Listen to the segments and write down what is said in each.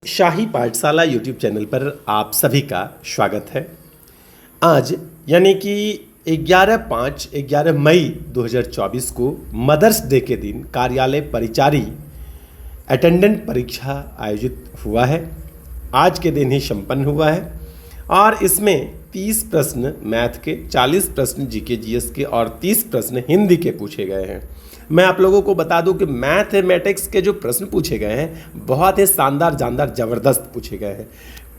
शाही पाठशाला YouTube channel पर आप सभी का स्वागत है। आज यानी कि 11 मई 2024 को मदर्स डे के दिन कार्यालय परिचारी अटेंडेंट परीक्षा आयोजित हुआ है। आज के दिन ही संपन्न हुआ है और इसमें 30 प्रश्न मैथ के, 40 प्रश्न जीके जीएस के और 30 प्रश्न हिंदी के पूछे गए हैं। मैं आप लोगों को बता दूं कि मैथमेटिक्स के जो प्रश्न पूछे गए हैं बहुत ही शानदार, जानदार, ज़बरदस्त पूछे गए हैं।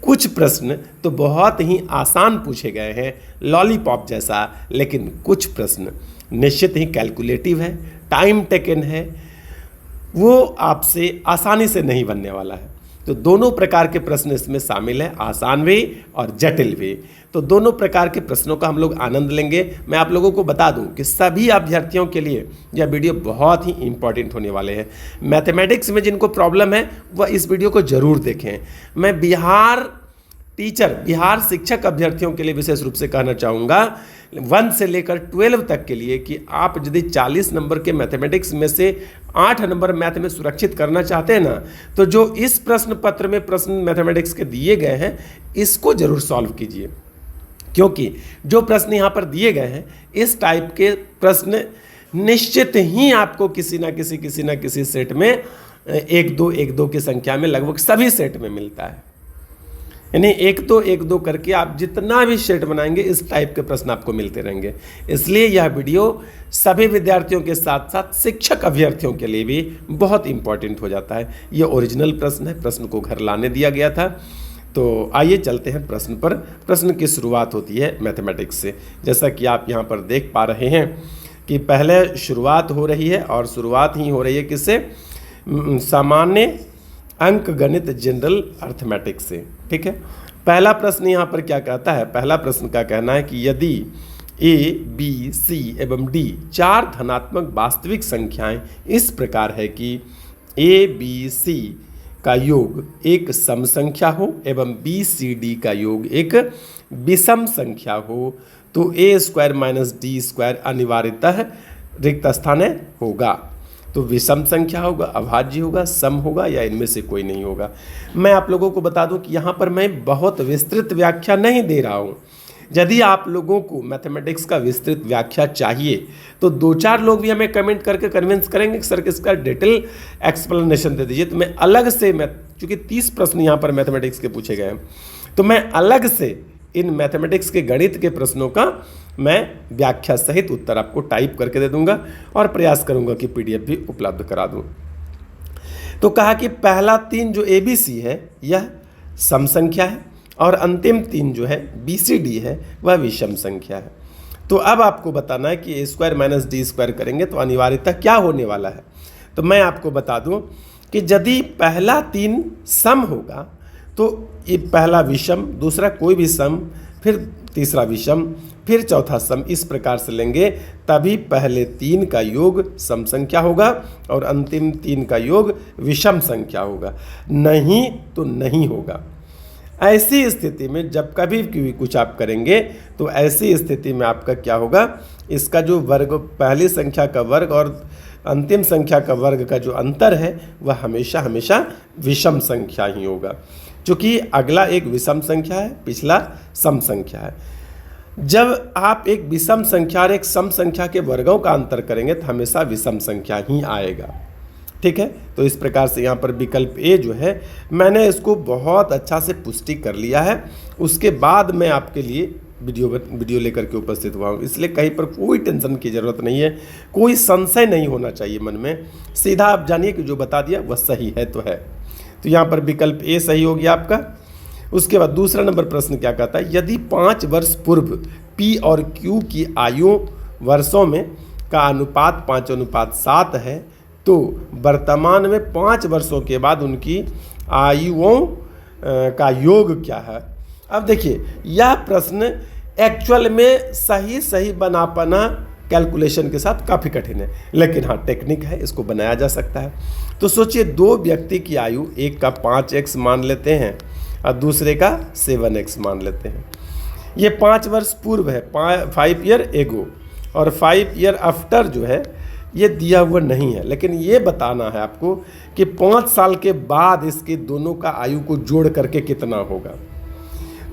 कुछ प्रश्न तो बहुत ही आसान पूछे गए हैं, लॉलीपॉप जैसा, लेकिन कुछ प्रश्न निश्चित ही कैलकुलेटिव है, टाइम टेकन है, वो आपसे आसानी से नहीं बनने वाला है। तो दोनों प्रकार के प्रश्न इसमें शामिल हैं, आसान भी और जटिल भी। तो दोनों प्रकार के प्रश्नों का हम लोग आनंद लेंगे। मैं आप लोगों को बता दूं कि सभी अभ्यर्थियों के लिए यह वीडियो बहुत ही इंपॉर्टेंट होने वाले हैं। मैथमेटिक्स में जिनको प्रॉब्लम है वह इस वीडियो को जरूर देखें। मैं बिहार शिक्षक अभ्यर्थियों के लिए विशेष रूप से कहना चाहूँगा 1 से लेकर 12 तक के लिए कि आप यदि 40 नंबर के मैथमेटिक्स में से 8 नंबर मैथ में सुरक्षित करना चाहते हैं ना, तो जो इस प्रश्न पत्र में प्रश्न मैथमेटिक्स के दिए गए हैं इसको जरूर सॉल्व कीजिए, क्योंकि जो प्रश्न यहाँ पर दिए गए हैं इस टाइप के प्रश्न निश्चित ही आपको किसी ना किसी सेट में 1-2 की संख्या में लगभग सभी सेट में मिलता है। यानी 1-2 करके आप जितना भी सेट बनाएंगे इस टाइप के प्रश्न आपको मिलते रहेंगे। इसलिए यह वीडियो सभी विद्यार्थियों के साथ साथ शिक्षक अभ्यर्थियों के लिए भी बहुत इंपॉर्टेंट हो जाता है। यह ओरिजिनल प्रश्न है, प्रश्न को घर लाने दिया गया था। तो आइए चलते हैं प्रश्न पर। प्रश्न की शुरुआत होती है मैथमेटिक्स से। जैसा कि आप यहाँ पर देख पा रहे हैं कि पहले शुरुआत हो रही है और शुरुआत ही हो रही है किससे? सामान्य अंक गणित, जनरल अर्थमेटिक्स से। ठीक है, पहला प्रश्न यहाँ पर क्या कहता है? पहला प्रश्न का कहना है कि यदि ए, बी, सी एवं डी 4 धनात्मक वास्तविक संख्याएं इस प्रकार है कि ए, बी, सी का योग एक सम संख्या हो एवं बी, सी, डी का योग एक विषम संख्या हो, तो ए स्क्वायर माइनस डी स्क्वायर अनिवार्यतः रिक्त स्थान होगा। तो विषम संख्या होगा, अभाज्य होगा, सम होगा या इनमें से कोई नहीं होगा। मैं आप लोगों को बता दूं कि यहाँ पर मैं बहुत विस्तृत व्याख्या नहीं दे रहा हूँ। यदि आप लोगों को मैथमेटिक्स का विस्तृत व्याख्या चाहिए तो 2-4 लोग भी हमें कमेंट करके कन्विंस करेंगे कि सर किसका डिटेल एक्सप्लेनेशन दे दीजिए। तो मैं अलग से, चूँकि 30 प्रश्न यहाँ पर मैथमेटिक्स के पूछे गए हैं, तो मैं अलग से इन मैथमेटिक्स के गणित के प्रश्नों का मैं व्याख्या सहित उत्तर आपको टाइप करके दे दूंगा और प्रयास करूंगा कि पीडीएफ भी उपलब्ध करा दूं। तो कहा कि पहला 3 जो एबीसी है यह सम संख्या है और अंतिम 3 जो है बीसीडी है वह विषम संख्या है। तो अब आपको बताना है कि ए स्क्वायर माइनस डी स्क्वायर करेंगे तो अनिवार्यतः क्या होने वाला है। तो मैं आपको बता दूं कि यदि पहला 3 सम होगा तो ये पहला विषम, दूसरा कोई भी सम, फिर तीसरा विषम, फिर चौथा सम, इस प्रकार से लेंगे तभी पहले 3 का योग सम संख्या होगा और अंतिम 3 का योग विषम संख्या होगा, नहीं तो नहीं होगा। ऐसी स्थिति में जब कभी भी कुछ आप करेंगे तो ऐसी स्थिति में आपका क्या होगा? इसका जो वर्ग, पहली संख्या का वर्ग और अंतिम संख्या का वर्ग का जो अंतर है वह हमेशा हमेशा विषम संख्या ही होगा, क्योंकि अगला एक विषम संख्या है, पिछला सम संख्या है। जब आप एक विषम संख्या और एक सम संख्या के वर्गों का अंतर करेंगे तो हमेशा विषम संख्या ही आएगा। ठीक है, तो इस प्रकार से यहाँ पर विकल्प ए जो है मैंने इसको बहुत अच्छा से पुष्टि कर लिया है। उसके बाद मैं आपके लिए वीडियो लेकर के उपस्थित हुआ हूँ, इसलिए कहीं पर कोई टेंशन की ज़रूरत नहीं है, कोई संशय नहीं होना चाहिए मन में। सीधा आप जानिए कि जो बता दिया वह सही है तो है। तो यहाँ पर विकल्प ए सही हो गया आपका। उसके बाद दूसरा नंबर प्रश्न क्या कहता है? यदि 5 वर्ष पूर्व पी और क्यू की आयु वर्षों में का अनुपात 5:7 है तो वर्तमान में 5 वर्षों के बाद उनकी आयुओं का योग क्या है? अब देखिए, यह प्रश्न एक्चुअल में सही बना पाना कैलकुलेशन के साथ काफ़ी कठिन है, लेकिन हाँ टेक्निक है, इसको बनाया जा सकता है। तो सोचिए, 2 व्यक्ति की आयु, एक का 5x मान लेते हैं और दूसरे का 7x मान लेते हैं। ये 5 वर्ष पूर्व है, 5 ईयर एगो, और 5 ईयर आफ्टर जो है ये दिया हुआ नहीं है, लेकिन ये बताना है आपको कि 5 साल के बाद इसके दोनों का आयु को जोड़ करके कितना होगा।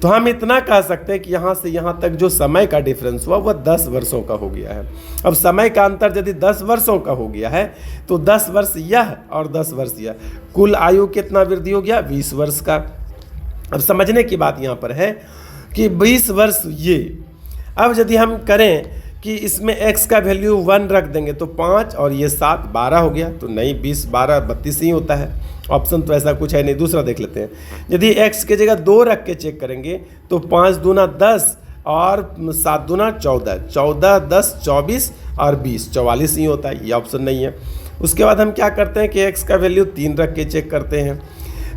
तो हम इतना कह सकते हैं कि यहाँ से यहाँ तक जो समय का डिफरेंस हुआ वह 10 वर्षों का हो गया है। अब समय का अंतर यदि 10 वर्षों का हो गया है तो 10 वर्ष यह और 10 वर्ष यह, कुल आयु कितना वृद्धि हो गया? 20 वर्ष का। अब समझने की बात यहाँ पर है कि 20 वर्ष ये, अब यदि हम करें कि इसमें x का वैल्यू 1 रख देंगे तो 5 और ये 7, 12 हो गया। तो नहीं, 20, 12, 32 ही होता है। ऑप्शन तो ऐसा कुछ है नहीं। दूसरा देख लेते हैं, यदि x की जगह 2 रख के चेक करेंगे तो 5 दूना 10 और 7 दूना 14, 14, 10, 24 और 20, 44 ही होता है। ये ऑप्शन नहीं है। उसके बाद हम क्या करते हैं कि x का वैल्यू 3 रख के चेक करते हैं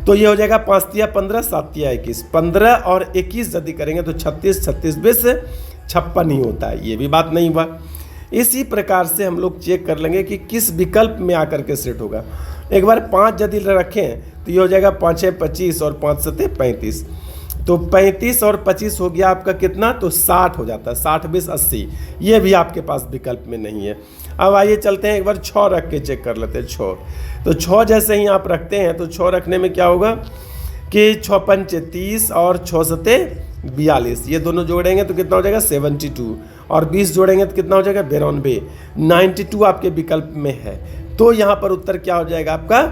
तो ये हो जाएगा 5 तिया 15, 7 तिया 21, 15 और 21 यदि करेंगे तो 36, 36, 20, 56 ही होता है। ये भी बात नहीं हुआ। इसी प्रकार से हम लोग चेक कर लेंगे कि किस विकल्प में आकर के सेट होगा। एक बार 5 यदि रखें तो ये हो जाएगा 5 6 25 और 5 7 35। तो 35 और 25 हो गया आपका कितना? तो 60 हो जाता है। 60, 20, 80। ये भी आपके पास विकल्प में नहीं है। अब आइए चलते हैं, एक बार 6 रख के चेक कर लेते हैं। 6, तो 6 जैसे ही आप रखते हैं तो 6 रखने में क्या होगा कि 6 पंचे 30 और 6 सते 42, ये दोनों जोड़ेंगे तो कितना हो जाएगा? 72 और 20 जोड़ेंगे तो कितना हो जाएगा? 92। 92 आपके विकल्प में है। तो यहाँ पर उत्तर क्या हो जाएगा आपका?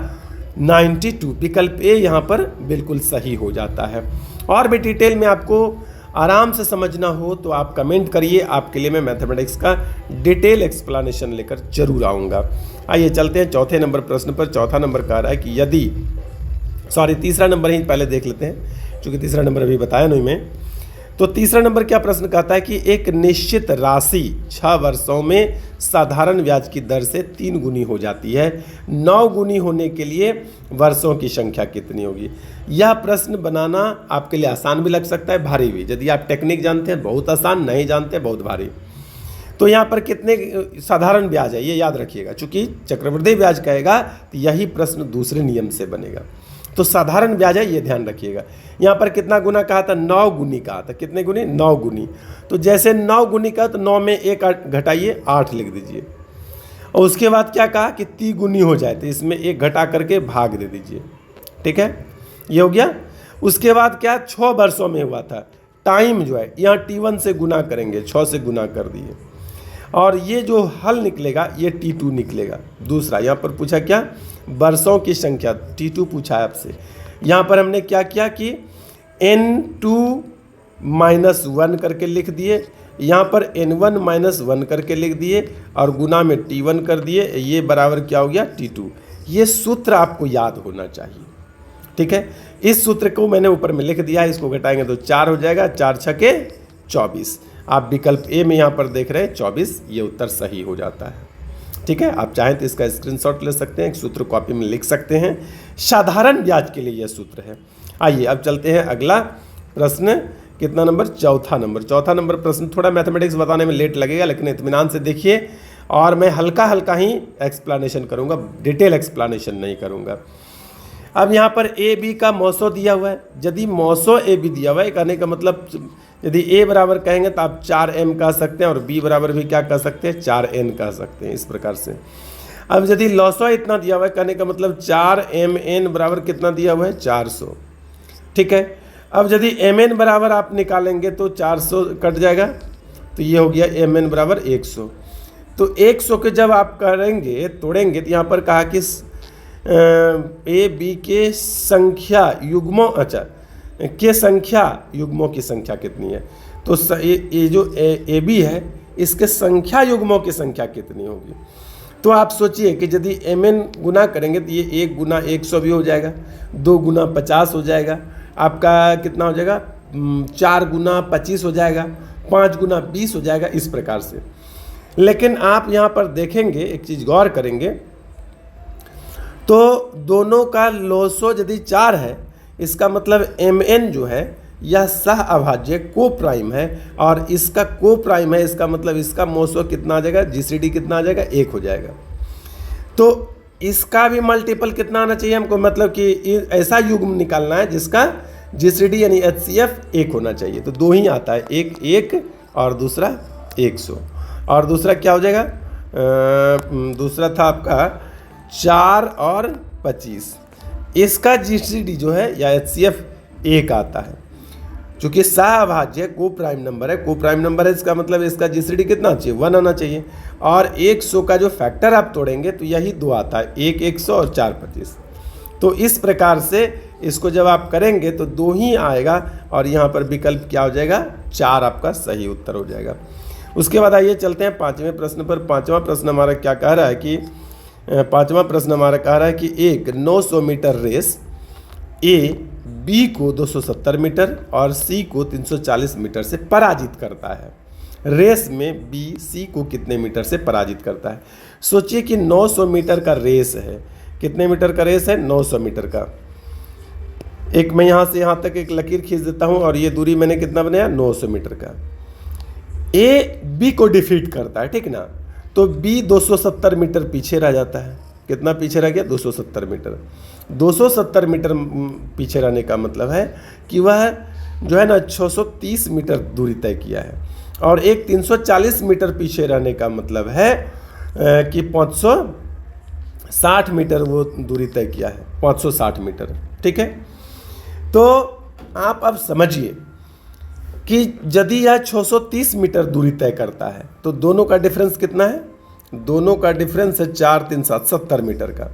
92। विकल्प ए यहाँ पर बिल्कुल सही हो जाता है। और भी डिटेल में आपको आराम से समझना हो तो आप कमेंट करिए, आपके लिए मैं मैथमेटिक्स का डिटेल एक्सप्लेनेशन लेकर जरूर आऊँगा। आइए चलते हैं चौथे नंबर प्रश्न पर। चौथा नंबर कह रहा है कि यदि, तीसरा नंबर ही पहले देख लेते हैं, क्योंकि तीसरा नंबर अभी बताया नहीं मैं। तो तीसरा नंबर क्या प्रश्न कहता है कि एक निश्चित राशि 6 वर्षों में साधारण ब्याज की दर से 3 गुनी हो जाती है। 9 गुनी होने के लिए वर्षों की संख्या कितनी होगी? यह प्रश्न बनाना आपके लिए आसान भी लग सकता है, भारी भी। यदि आप टेक्निक जानते हैं बहुत आसान, नहीं जानते बहुत भारी। तो यहाँ पर कितने साधारण ब्याज है ये याद रखिएगा, चूंकि चक्रवृद्धि ब्याज कहेगा तो यही प्रश्न दूसरे नियम से बनेगा। तो साधारण ब्याज है ये ध्यान रखिएगा। यहाँ पर कितना गुना कहा था? 9 गुनी कहा था। कितने गुनी? 9 गुनी। तो जैसे 9 गुनी का तो 9 में 1 घटाइए, 8 लिख दीजिए। और उसके बाद क्या कहा कि 3 गुनी हो जाए तो इसमें 1 घटा करके भाग दे दीजिए। ठीक है, ये हो गया। उसके बाद क्या? 6 वर्षों में हुआ था। टाइम जो है यहाँ T1 से गुना करेंगे, 6 से गुना कर दिए और ये जो हल निकलेगा ये T2 निकलेगा। दूसरा यहाँ पर पूछा क्या? वर्षों की संख्या, T2 पूछा है आपसे। यहाँ पर हमने क्या किया कि N2 - 1 करके लिख दिए, यहाँ पर N1 - 1 करके लिख दिए और गुना में T1 कर दिए। ये बराबर क्या हो गया? T2। ये सूत्र आपको याद होना चाहिए। ठीक है, इस सूत्र को मैंने ऊपर में लिख दिया है। इसको घटाएंगे तो 4 हो जाएगा, 4 छके 24। आप विकल्प ए में यहाँ पर देख रहे हैं 24, ये उत्तर सही हो जाता है। ठीक है, आप चाहें तो इसका स्क्रीनशॉट ले सकते हैं, एक सूत्र कॉपी में लिख सकते हैं। साधारण ब्याज के लिए यह सूत्र है। आइए अब चलते हैं अगला प्रश्न। कितना नंबर? चौथा नंबर। चौथा नंबर प्रश्न थोड़ा मैथमेटिक्स बताने में लेट लगेगा, लेकिन इत्मीनान से देखिए और मैं हल्का हल्का ही एक्सप्लेनेशन करूँगा, डिटेल एक्सप्लेनेशन नहीं करूँगा। अब यहाँ पर ए बी का मौसो दिया हुआ है। यदि मौसो ए बी दिया हुआ है, कहने का मतलब यदि ए बराबर कहेंगे तो आप 4m कह सकते हैं और बी बराबर भी क्या कह सकते हैं? 4n कह सकते हैं, इस प्रकार से। अब यदि लॉसो इतना दिया हुआ है, कहने का मतलब 4mn बराबर कितना दिया हुआ है? 400। ठीक है, अब यदि mn बराबर आप निकालेंगे तो 400 कट जाएगा, तो ये हो गया mn बराबर 100। तो 100 के जब आप करेंगे, तोड़ेंगे, तो यहाँ पर कहा कि ए बी के संख्या युग्मों, अच्छा के संख्या युग्मों की संख्या कितनी है? तो ये जो ए बी है इसके संख्या युग्मों की संख्या कितनी होगी? तो आप सोचिए कि यदि mn गुना करेंगे तो ये 1 गुना 100 भी हो जाएगा, 2 गुना 50 हो जाएगा, आपका कितना हो जाएगा? 4 गुना 25 हो जाएगा, 5 गुना 20 हो जाएगा, इस प्रकार से। लेकिन आप यहाँ पर देखेंगे, एक चीज़ गौर करेंगे तो दोनों का लॉसो यदि 4 है, इसका मतलब mn जो है यह सह अभाज्य को प्राइम है और इसका को प्राइम है, इसका मतलब इसका मौसो कितना आ जाएगा? GCD कितना आ जाएगा? 1 हो जाएगा। तो इसका भी मल्टीपल कितना आना चाहिए हमको? मतलब कि ऐसा युग्म निकालना है जिसका GCD यानी HCF 1 होना चाहिए। तो 2 ही आता है, एक 1 और दूसरा 100 और दूसरा क्या हो जाएगा? दूसरा था आपका 4 और 25। इसका जीसीडी जो है या एचसीएफ 1 आता है। चूँकि सहअभाज्य को प्राइम नंबर है, को प्राइम नंबर है, इसका मतलब इसका जीसीडी कितना चाहिए, 1 आना चाहिए। और 100 का जो फैक्टर आप तोड़ेंगे तो यही 2 आता है, 1 100 और 4 25। तो इस प्रकार से इसको जब आप करेंगे तो 2 ही आएगा और यहाँ पर विकल्प क्या हो जाएगा, 4 आपका सही उत्तर हो जाएगा। उसके बाद आइए चलते हैं 5वें प्रश्न पर। 5वां प्रश्न हमारा क्या कह रहा है कि 5वां प्रश्न हमारा कह रहा है कि एक 900 मीटर रेस ए बी को 270 मीटर और सी को 340 मीटर से पराजित करता है। रेस में बी सी को कितने मीटर से पराजित करता है। सोचिए कि 900 मीटर का रेस है। कितने मीटर का रेस है, 900 मीटर का। एक मैं यहाँ से यहाँ तक एक लकीर खींच देता हूँ और ये दूरी मैंने कितना बनाया, 900 मीटर का। ए बी को डिफीट करता है, ठीक ना। तो बी 270 मीटर पीछे रह जाता है। कितना पीछे रह गया, 270 मीटर। 270 मीटर पीछे रहने का मतलब है कि वह जो है ना 630 मीटर दूरी तय किया है। और एक 340 मीटर पीछे रहने का मतलब है कि 560 मीटर वो दूरी तय किया है, 560 मीटर, ठीक है। तो आप अब समझिए कि यदि यह 630 मीटर दूरी तय करता है तो दोनों का डिफरेंस कितना है, दोनों का डिफरेंस है 4 3 7 70 मीटर का।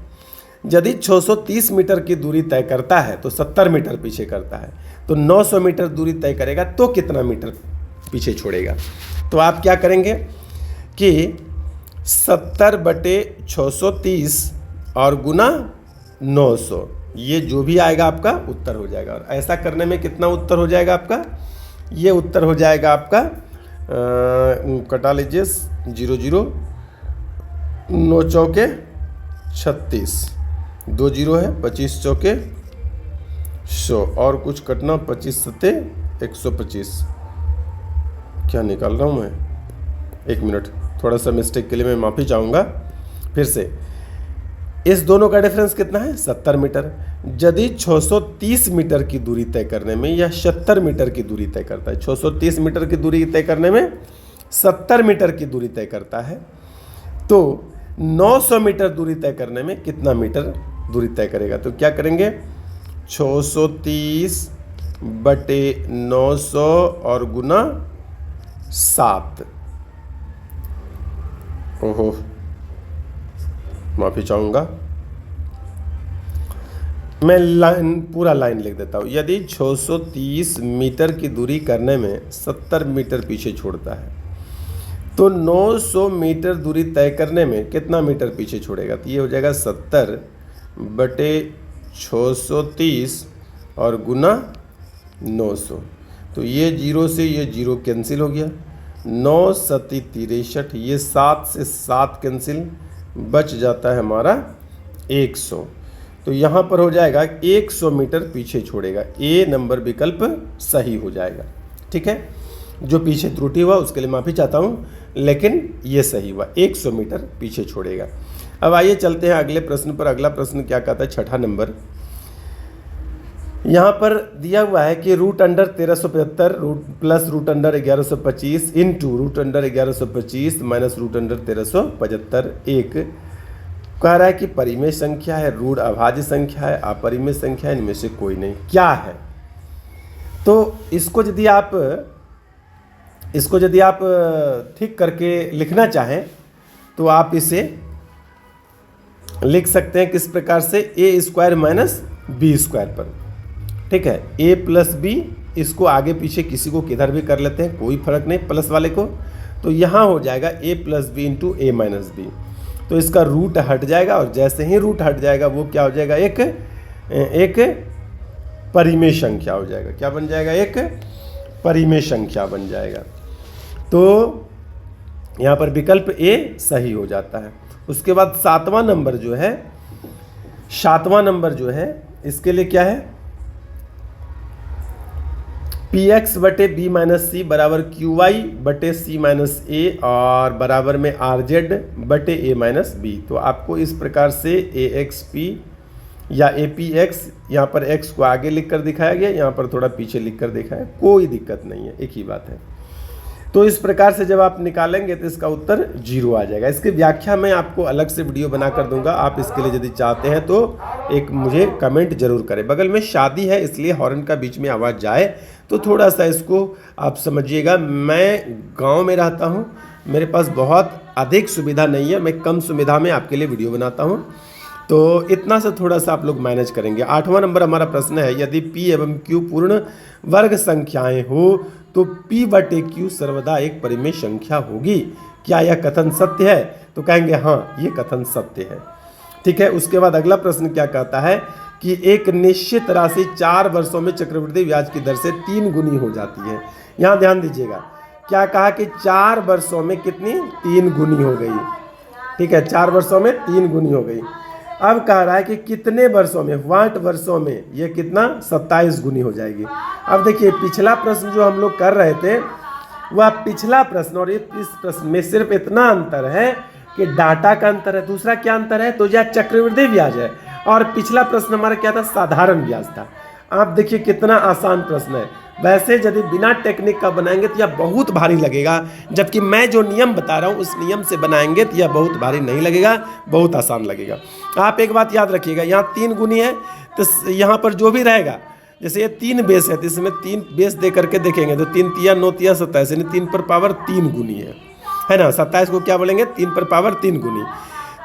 यदि 630 मीटर की दूरी तय करता है तो 70 मीटर पीछे करता है, तो 900 मीटर दूरी तय करेगा तो कितना मीटर पीछे छोड़ेगा। तो आप क्या करेंगे कि 70/630 और गुना 900, ये जो भी आएगा आपका उत्तर हो जाएगा। और ऐसा करने में कितना उत्तर हो जाएगा आपका, ये उत्तर हो जाएगा आपका कटा लीजिए 0 0 9 चौके 36, 2 0 है, 25 चौके 100 और कुछ कटना, 25 सत्ते 125। क्या निकाल रहा हूँ मैं, 1 मिनट, थोड़ा सा मिस्टेक के लिए मैं माफ़ी चाहूँगा। फिर से इस दोनों का डिफरेंस कितना है, 70 मीटर। यदि 630 मीटर की दूरी तय करने में या 70 मीटर की दूरी तय करता है, 630 मीटर की दूरी तय करने में 70 मीटर की दूरी तय करता है, तो 900 मीटर दूरी तय करने में कितना मीटर दूरी तय करेगा। तो क्या करेंगे, 630/900 और गुना 7। ओहो, माफ़ी चाहूँगा, मैं पूरा लाइन लिख देता हूँ। यदि 630 मीटर की दूरी करने में 70 मीटर पीछे छोड़ता है तो 900 मीटर दूरी तय करने में कितना मीटर पीछे छोड़ेगा। तो ये हो जाएगा 70/630 और गुना 900। तो ये 0 से ये 0 कैंसिल हो गया, 9 सती 63, ये 7 से 7 कैंसिल, बच जाता है हमारा 100। तो यहाँ पर हो जाएगा 100 मीटर पीछे छोड़ेगा। ए नंबर विकल्प सही हो जाएगा, ठीक है। जो पीछे त्रुटि हुआ उसके लिए माफ़ी चाहता हूँ, लेकिन ये सही हुआ, 100 मीटर पीछे छोड़ेगा। अब आइए चलते हैं अगले प्रश्न पर। अगला प्रश्न क्या कहता है, 6ठा नंबर। यहाँ पर दिया हुआ है कि √1375 प्लस √1125 इंटू √1125 माइनस √1375 एक कह रहा है कि परिमेय संख्या है, रूढ़ अभाज्य संख्या है, अपरिमेय संख्या है, इनमें से कोई नहीं, क्या है। तो इसको यदि आप ठीक करके लिखना चाहें तो आप इसे लिख सकते हैं किस प्रकार से, a² माइनस b² पर, ठीक है। a प्लस b, इसको आगे पीछे किसी को किधर भी कर लेते हैं, कोई फर्क नहीं, प्लस वाले को। तो यहाँ हो जाएगा a plus B into a minus B. तो इसका रूट हट जाएगा और जैसे ही रूट हट जाएगा वो क्या हो जाएगा, एक परिमेय संख्या हो जाएगा। क्या बन जाएगा, एक परिमेय संख्या बन जाएगा। तो यहाँ पर विकल्प ए सही हो जाता है। उसके बाद 7वां नंबर जो है इसके लिए क्या है, px/b माइनस सी बराबर qy/c माइनस ए और बराबर में rz/a माइनस बी। तो आपको इस प्रकार से axp या apx, यहाँ पर x को आगे लिख कर दिखाया गया, यहाँ पर थोड़ा पीछे लिख कर दिखाया, कोई दिक्कत नहीं है, एक ही बात है। तो इस प्रकार से जब आप निकालेंगे तो इसका उत्तर 0 आ जाएगा। इसकी व्याख्या मैं आपको अलग से वीडियो बना कर दूंगा, आप इसके लिए यदि चाहते हैं तो एक मुझे कमेंट जरूर करें। बगल में शादी है इसलिए हॉर्न का बीच में आवाज़ जाए तो थोड़ा सा इसको आप समझिएगा। मैं गांव में रहता हूं, मेरे पास बहुत अधिक सुविधा नहीं है, मैं कम सुविधा में आपके लिए वीडियो बनाता हूं, तो इतना सा थोड़ा सा आप लोग मैनेज करेंगे। 8वां नंबर हमारा प्रश्न है, यदि P एवं Q पूर्ण वर्ग संख्याएं हो तो P/Q सर्वदा एक परिमेय संख्या होगी, क्या यह कथन सत्य है? तो कहेंगे हाँ, ये कथन सत्य है। ठीक है। उसके बाद अगला प्रश्न क्या कहता है कि एक निश्चित राशि 4 वर्षों में चक्रवृद्धि ब्याज की दर से 3 गुनी हो जाती है। यहाँ ध्यान दीजिएगा, क्या कहा कि 4 वर्षों में कितनी? 3 गुनी हो गई। ठीक है, 4 वर्षों में 3 गुनी हो गई। अब कह रहा है कि कितने वर्षों में, 60 वर्षों में ये कितना? 27 गुनी हो जाएगी। अब देखिए, पिछला प्रश्न जो हम लोग कर रहे थे वह पिछला प्रश्न और इस प्रश्न में सिर्फ इतना अंतर है कि डाटा का अंतर है। दूसरा क्या अंतर है? तो यह चक्रवृद्धि ब्याज है और पिछला प्रश्न हमारा क्या था? साधारण ब्याज था। आप देखिए कितना आसान प्रश्न है। वैसे यदि बिना टेक्निक का बनाएंगे तो यह बहुत भारी लगेगा, जबकि मैं जो नियम बता रहा हूँ उस नियम से बनाएंगे तो यह बहुत भारी नहीं लगेगा, बहुत आसान लगेगा। आप एक बात याद रखिएगा, यहाँ 3 गुनी है तो यहाँ पर जो भी रहेगा, जैसे ये 3 बेस है तो इसमें 3 बेस दे करके देखेंगे तो 3 तिया 9 तिया 27, यानी 3 पर पावर 3 गुनी है ना। 27 को क्या बोलेंगे? 3 पर पावर 3 गुनी।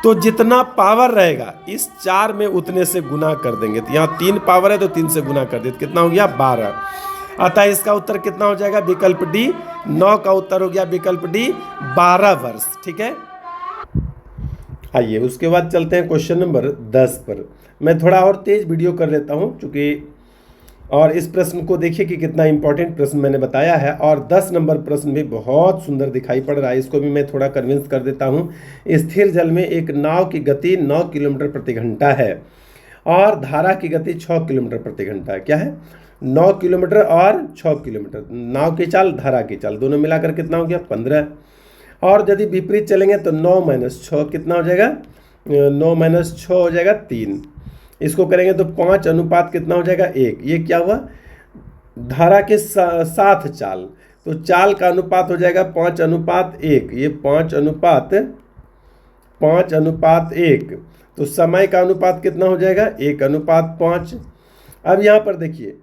तो जितना पावर रहेगा इस 4 में उतने से गुना कर देंगे। तो यहाँ 3 पावर है तो 3 से गुना कर देते, कितना हो गया? 12। अतः इसका उत्तर कितना हो जाएगा? विकल्प डी। 9 का उत्तर हो गया विकल्प डी, 12 वर्ष। ठीक है। आइए उसके बाद चलते हैं क्वेश्चन नंबर 10 पर। मैं थोड़ा और तेज वीडियो कर लेता हूं चूंकि, और इस प्रश्न को देखिए कि कितना इंपॉर्टेंट प्रश्न मैंने बताया है। और 10 नंबर प्रश्न भी बहुत सुंदर दिखाई पड़ रहा है, इसको भी मैं थोड़ा कन्विंस कर देता हूं। स्थिर जल में एक नाव की गति 9 किलोमीटर प्रति घंटा है और धारा की गति 6 किलोमीटर प्रति घंटा है। क्या है? 9 किलोमीटर और 6 किलोमीटर। नाव की चाल, धारा की चाल, दोनों मिलाकर कितना हो गया? 15। और यदि विपरीत चलेंगे तो 9 - 6 कितना हो जाएगा? 9 - 6 हो जाएगा 3। इसको करेंगे तो 5 अनुपात कितना हो जाएगा? 1। ये क्या हुआ? धारा के साथ चाल, तो चाल का अनुपात हो जाएगा 5:1। ये 5:1। तो समय का अनुपात कितना हो जाएगा? 1:5। अब यहाँ पर देखिए,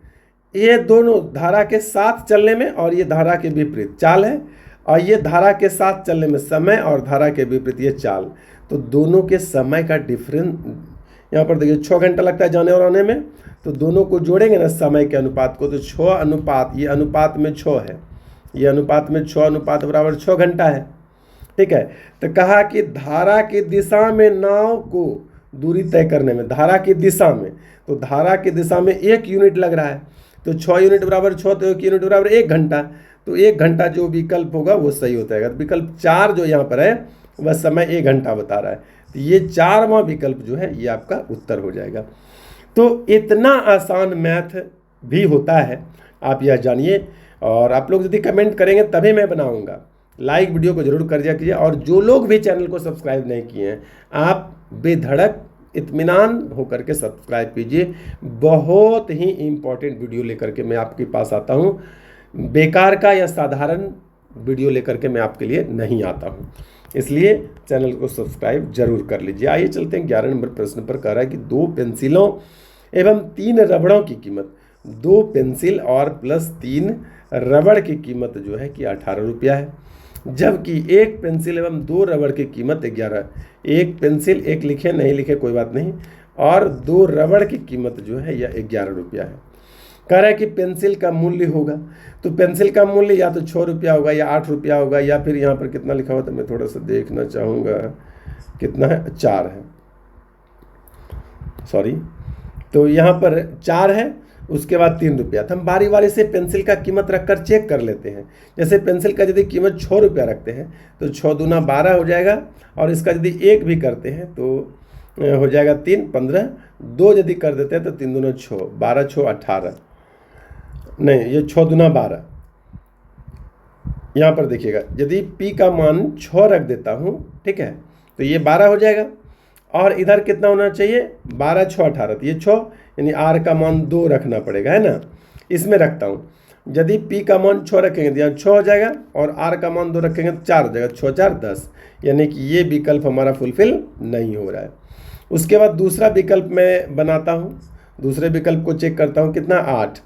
ये दोनों धारा के साथ चलने में और ये धारा के विपरीत चाल है, और ये धारा के साथ चलने में समय और धारा के विपरीत ये चाल, तो दोनों के समय का डिफरेंस यहाँ पर देखिए 6 घंटा लगता है जाने और आने में, तो दोनों को जोड़ेंगे ना समय के अनुपात को, तो 6 अनुपात, ये अनुपात में 6 है, ये अनुपात में 6 अनुपात बराबर 6 घंटा है। ठीक है। तो कहा कि धारा की दिशा में नाव को दूरी तय करने में, धारा की दिशा में, तो धारा की दिशा में 1 यूनिट लग रहा है, तो 6 यूनिट बराबर 6, तो 1 यूनिट बराबर 1 घंटा, तो 1 घंटा जो विकल्प होगा वो सही होता है। विकल्प 4 जो यहाँ पर है वह समय 1 घंटा बता रहा है, तो ये 4वां विकल्प जो है ये आपका उत्तर हो जाएगा। तो इतना आसान मैथ भी होता है, आप यह जानिए। और आप लोग यदि कमेंट करेंगे तभी मैं बनाऊंगा। लाइक वीडियो को जरूर कर दिया कीजिए, और जो लोग भी चैनल को सब्सक्राइब नहीं किए हैं आप बेधड़क इत्मीनान होकर के सब्सक्राइब कीजिए। बहुत ही इम्पोर्टेंट वीडियो लेकर के मैं आपके पास आता हूँ, बेकार का या साधारण वीडियो लेकर के मैं आपके लिए नहीं आता हूँ, इसलिए चैनल को सब्सक्राइब जरूर कर लीजिए। आइए चलते हैं 11 नंबर प्रश्न पर। कह रहा है कि 2 पेंसिलों एवं 3 रबड़ों की कीमत, 2 पेंसिल और प्लस 3 रबड़ की कीमत जो है कि 18 रुपया है, जबकि 1 पेंसिल एवं 2 रबड़ की कीमत 11। 1 पेंसिल, 1 लिखे नहीं लिखे कोई बात नहीं, और 2 रबड़ की कीमत जो है यह 11 रुपया है। कह रहा है कि पेंसिल का मूल्य होगा, तो पेंसिल का मूल्य या तो 6 रुपया होगा या 8 रुपया होगा, या फिर यहाँ पर कितना लिखा हुआ तो मैं थोड़ा सा देखना चाहूँगा, कितना है? 4 है, सॉरी, तो यहाँ पर 4 है, उसके बाद 3 रुपया। तो हम बारी बारी से पेंसिल का कीमत रखकर चेक कर लेते हैं। जैसे पेंसिल का यदि कीमत 6 रुपया रखते हैं तो 6 दूना 12 हो जाएगा, और इसका यदि 1 भी करते हैं तो हो जाएगा 3 15, 2 यदि कर देते हैं तो 3 दूना 6, 12 6 18, नहीं ये 6 दूना 12। यहाँ पर देखिएगा, यदि P का मान 6 रख देता हूँ, ठीक है, तो ये 12 हो जाएगा, और इधर कितना होना चाहिए? 12 6 18, तो ये 6, यानी R का मान 2 रखना पड़ेगा, है ना। इसमें रखता हूँ, यदि पी का मान 6 रखेंगे तो यहाँ 6 हो जाएगा, और आर का मान 2 रखेंगे तो 4 हो जाएगा, 6 4 10, यानी कि ये विकल्प हमारा फुलफिल नहीं हो रहा है। उसके बाद दूसरा विकल्प मैं बनाता हूँ, दूसरे विकल्प को चेक करता हूँ, कितना 8।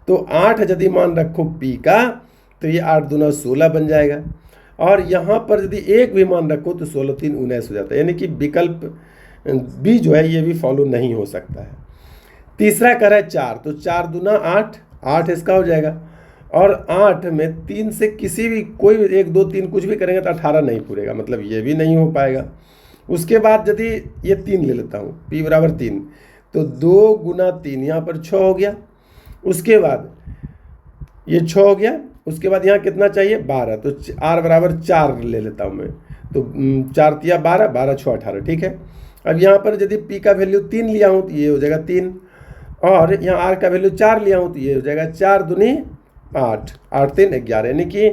तो 8 यदि मान रखो पी का तो ये 8 दूना 16 बन जाएगा, और यहाँ पर यदि एक भी मान रखो तो 16 3 19 हो जाता है, यानी कि विकल्प बी जो है ये भी फॉलो नहीं हो सकता है। तीसरा कर है 4, तो 4 दूना 8, 8 इसका हो जाएगा, और 8 में 3 से किसी भी कोई 1 2 3 कुछ भी करेंगे तो 18 नहीं पूरेगा, मतलब ये भी नहीं हो पाएगा। उसके बाद यदि ये 3 ले लेता हूँ, p बराबर 3, तो 2 गुना 3 यहाँ पर 6 हो गया। उसके बाद ये 6 हो गया, उसके बाद यहाँ कितना चाहिए 12, तो r बराबर 4 ले लेता हूँ मैं, तो 4 तिया 12, 12 6 18, ठीक है। अब यहाँ पर यदि p का वैल्यू 3 लिया हूँ तो ये हो जाएगा 3, और यहाँ r का वैल्यू 4 लिया हूँ तो ये हो जाएगा 4 दूनी 8, 8 3 11, यानी कि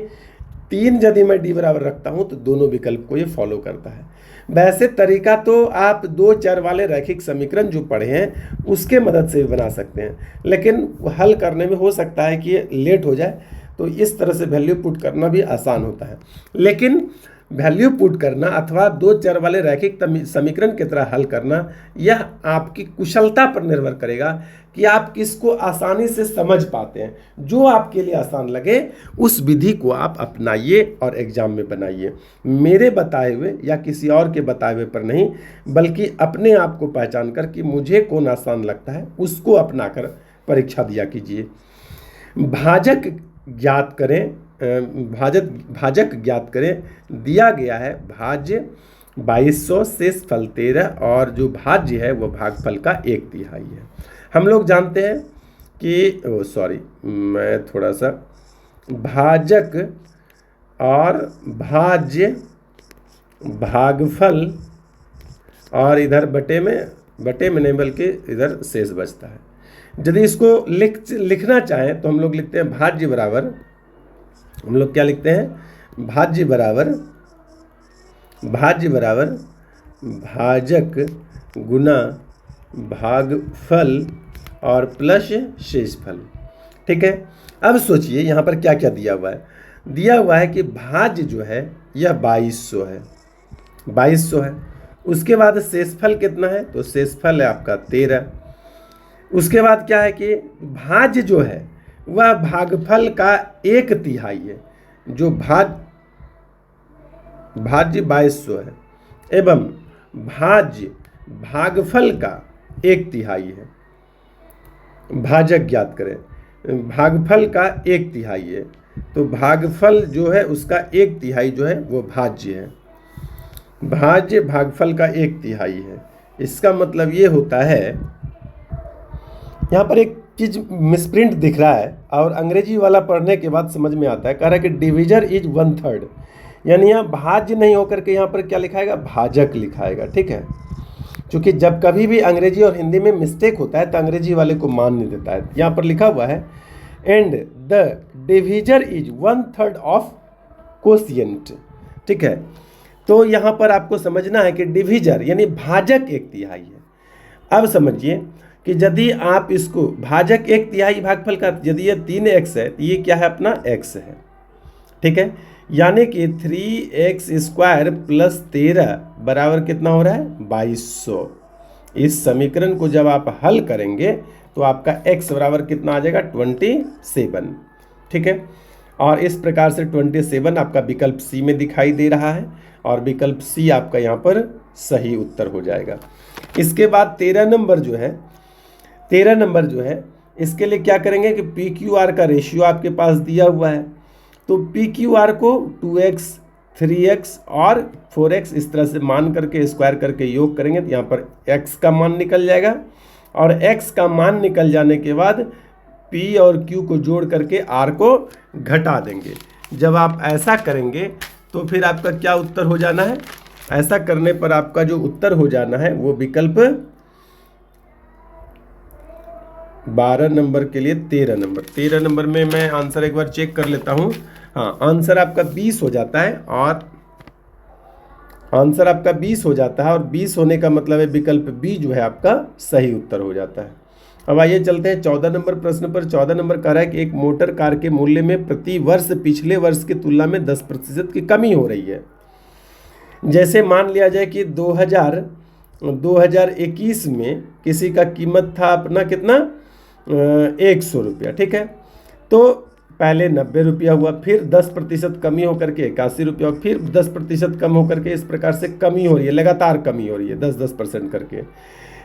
3 यदि मैं d बराबर रखता हूँ तो दोनों विकल्प को ये फॉलो करता है। वैसे तरीका तो आप 2 चर वाले रैखिक समीकरण जो पढ़े हैं उसके मदद से भी बना सकते हैं, लेकिन हल करने में हो सकता है कि ये लेट हो जाए, तो इस तरह से वैल्यू पुट करना भी आसान होता है। लेकिन वैल्यू पुट करना अथवा 2 चर वाले रैखिक समीकरण की तरह हल करना, यह आपकी कुशलता पर निर्भर करेगा कि आप किसको आसानी से समझ पाते हैं। जो आपके लिए आसान लगे उस विधि को आप अपनाइए और एग्जाम में बनाइए। मेरे बताए हुए या किसी और के बताए हुए पर नहीं, बल्कि अपने आप को पहचान कर कि मुझे कौन आसान लगता है उसको अपनाकर परीक्षा दिया कीजिए। भाजक ज्ञात करें, भाजक ज्ञात करें। दिया गया है भाज्य 2200 शेष फल 13, और जो भाज्य है वो भागफल का 1/3 है। हम लोग जानते हैं कि मैं थोड़ा सा भाजक और भाज्य भागफल, और इधर बटे में नहीं बल्कि इधर शेष बचता है। यदि इसको लिखना चाहें तो हम लोग लिखते हैं भाज्य बराबर, हम लोग क्या लिखते हैं, भाज्य बराबर भाजक गुना भागफल और प्लस शेषफल, ठीक है। अब सोचिए यहाँ पर क्या क्या दिया हुआ है। दिया हुआ है कि भाज्य जो है यह 2200 है, 2200 है। उसके बाद शेषफल कितना है, तो शेषफल है आपका 13। उसके बाद क्या है कि भाज्य जो है वह भागफल का 1/3 है, जो भाज्य 2200 है, एवं भाज्य भागफल का 1/3 है। भाजक ज्ञात करें, भागफल का 1/3 है, तो भागफल जो है उसका 1/3 जो है वो भाज्य है। भाज्य भागफल का 1/3 है। इसका मतलब ये होता है, यहाँ पर एक चीज मिसप्रिंट दिख रहा है और अंग्रेजी वाला पढ़ने के बाद समझ में आता है। कह रहा है कि डिविजर इज 1/3, यानी यहाँ भाज्य नहीं होकर के यहाँ पर क्या लिखाएगा, भाजक लिखाएगा, ठीक है। क्योंकि जब कभी भी अंग्रेजी और हिंदी में मिस्टेक होता है तो अंग्रेजी वाले को मान नहीं देता है। यहाँ पर लिखा हुआ है and the divisor is 1/3 of quotient, ठीक है। तो यहाँ पर आपको समझना है कि डिविजर यानी भाजक 1/3 है। अब समझिए कि यदि आप इसको भाजक 1/3 भागफल का, यदि ये 3x है तो ये क्या है, अपना x है, ठीक है। यानी कि 3x² + 13 बराबर कितना हो रहा है, 2200। इस समीकरण को जब आप हल करेंगे तो आपका x बराबर कितना आ जाएगा, 27, ठीक है। और इस प्रकार से 27 आपका विकल्प सी में दिखाई दे रहा है, और विकल्प सी आपका यहाँ पर सही उत्तर हो जाएगा। इसके बाद 13 नंबर जो है इसके लिए क्या करेंगे कि PQR का रेशियो आपके पास दिया हुआ है, तो PQR को 2x 3x और 4x इस तरह से मान करके स्क्वायर करके योग करेंगे तो यहाँ पर x का मान निकल जाएगा, और x का मान निकल जाने के बाद P और Q को जोड़ करके R को घटा देंगे। जब आप ऐसा करेंगे तो फिर आपका क्या उत्तर हो जाना है, ऐसा करने पर आपका जो उत्तर हो जाना है वो विकल्प 12 नंबर के लिए 13 नंबर में मैं आंसर एक बार चेक कर लेता हूँ। हाँ, आंसर आपका 20 हो जाता है, और आंसर आपका 20 हो जाता है, और 20 होने का मतलब है विकल्प बी जो है आपका सही उत्तर हो जाता है। अब आइए चलते हैं 14 नंबर प्रश्न पर। 14 नंबर कह रहा है कि एक मोटर कार के मूल्य में प्रति वर्ष पिछले वर्ष की तुलना में 10% की कमी हो रही है। जैसे मान लिया जाए कि 2021 में किसी का कीमत था अपना कितना 100 रुपया, ठीक है। तो पहले 90 रुपया हुआ, फिर 10% कमी होकर के 81 रुपया, फिर 10% कम होकर के इस प्रकार से कमी हो रही है, लगातार कमी हो रही है 10% करके।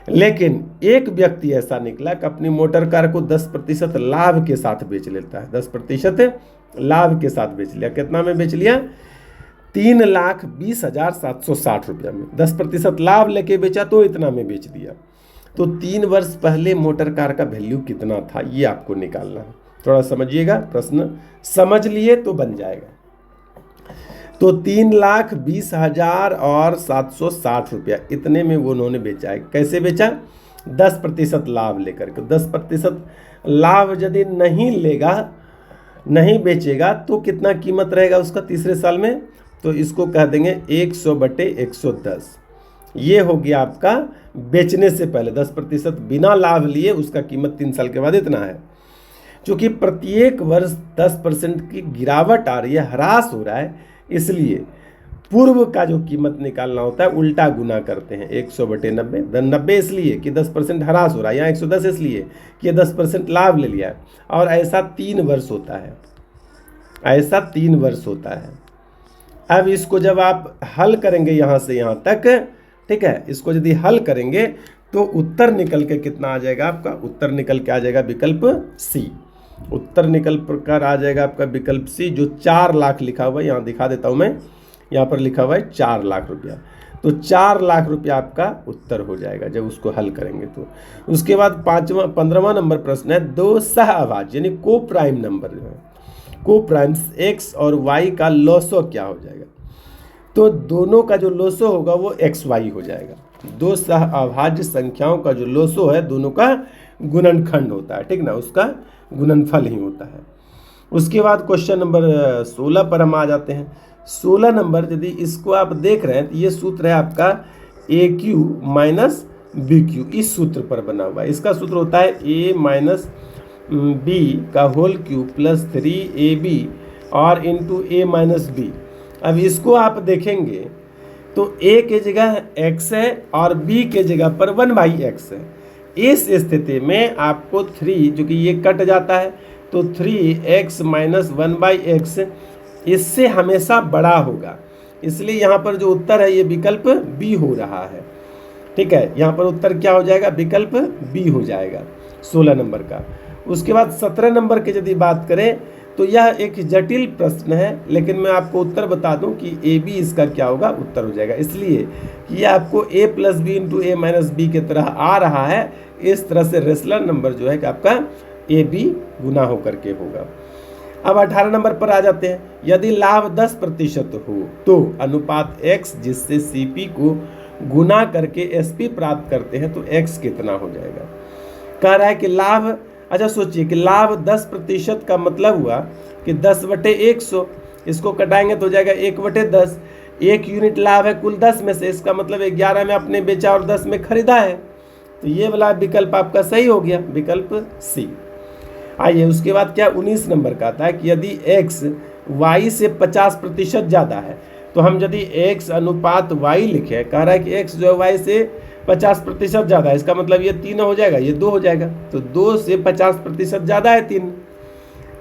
लेकिन एक व्यक्ति ऐसा निकला कि अपनी मोटर कार को 10% लाभ के साथ बेच लेता है। 10% लाभ के साथ बेच लिया। कितना में बेच लिया? 3,20,760 रुपया में 10% लाभ लेके बेचा तो इतना में बेच दिया। तो 3 वर्ष पहले मोटर कार का वैल्यू कितना था ये आपको निकालना है। थोड़ा समझिएगा, प्रश्न समझ लिए तो बन जाएगा। तो 3,20,760 रुपया इतने में वो उन्होंने बेचा है। कैसे बेचा? 10% लाभ लेकर के। 10% लाभ यदि नहीं लेगा, नहीं बेचेगा तो कितना कीमत रहेगा उसका तीसरे साल में? तो इसको कह देंगे 100/110। ये हो गया आपका बेचने से पहले 10% बिना लाभ लिए उसका कीमत 3 साल के बाद इतना है। क्योंकि प्रत्येक वर्ष 10% की गिरावट आ रही है, ह्रास हो रहा है, इसलिए पूर्व का जो कीमत निकालना होता है उल्टा गुना करते हैं 100/90। 90 इसलिए कि 10% ह्रास हो रहा है, यहाँ 110 इसलिए कि 10% लाभ ले लिया है। और ऐसा 3 वर्ष होता है, ऐसा 3 वर्ष होता है। अब इसको जब आप हल करेंगे यहाँ से यहाँ तक, ठीक है, इसको यदि हल करेंगे तो उत्तर निकल के कितना आ जाएगा आपका? उत्तर निकल के आ जाएगा विकल्प सी। उत्तर निकल कर आ जाएगा आपका विकल्प सी, जो 4 लाख लिखा हुआ है। यहाँ दिखा देता हूँ मैं, यहाँ पर लिखा हुआ है 4 लाख रुपया। तो 4 लाख रुपया आपका उत्तर हो जाएगा जब उसको हल करेंगे तो। उसके बाद 15वां नंबर प्रश्न है, 2 सह अभाज्य यानी को प्राइम नंबर जो है, को प्राइम्स x और y का लॉसो क्या हो जाएगा? तो दोनों का जो लॉसो होगा वो xy हो जाएगा। 2 सह अभाज्य संख्याओं का जो लॉसो है दोनों का गुणनखंड होता है, ठीक ना, उसका गुणनफल ही होता है। उसके बाद क्वेश्चन नंबर 16 पर हम आ जाते हैं। 16 नंबर यदि इसको आप देख रहे हैं तो ये सूत्र है आपका AQ माइनस BQ, इस सूत्र पर बना हुआ है। इसका सूत्र होता है A माइनस B का होल क्यूब प्लस 3AB और इंटू A माइनस B। अब इसको आप देखेंगे तो A के जगह x है और B के जगह पर 1/x है। इस स्थिति में आपको 3, जो कि ये कट जाता है, तो 3x माइनस 1/x इससे हमेशा बड़ा होगा, इसलिए यहाँ पर जो उत्तर है ये विकल्प B हो रहा है, ठीक है। यहाँ पर उत्तर क्या हो जाएगा? विकल्प B हो जाएगा 16 नंबर का। उसके बाद 17 नंबर की यदि बात करें तो यह एक जटिल प्रश्न है, लेकिन मैं आपको उत्तर बता दूं कि AB इसका क्या होगा? उत्तर हो जाएगा, इसलिए कि ये आपको A plus B into A minus B की तरह आ रहा है। इस तरह से रेसलर नंबर जो है कि आपका AB गुना होकर के होगा। अब 18 नंबर पर आ जाते हैं। यदि लाभ 10% हो तो अनुपात x जिससे CP को गुना करके SP प्राप्त करते हैं तो x कितना हो जाएगा? कह रहा है कि लाभ, अच्छा सोचिए कि लाभ 10% का मतलब हुआ कि 10/100, इसको कटाएंगे तो हो जाएगा 1/10। 1 यूनिट लाभ है कुल 10 में से, इसका मतलब 11 में आपने बेचा और 10 में खरीदा है। तो ये वाला विकल्प आपका सही हो गया, विकल्प सी। आइए उसके बाद क्या 19 नंबर का आता है कि यदि x y से 50% ज़्यादा है, तो हम यदि x अनुपात y लिखे, कह रहा है कि x जो y से 50% ज़्यादा है, इसका मतलब ये 3 हो जाएगा, ये 2 हो जाएगा। तो 2 से 50% ज़्यादा है 3।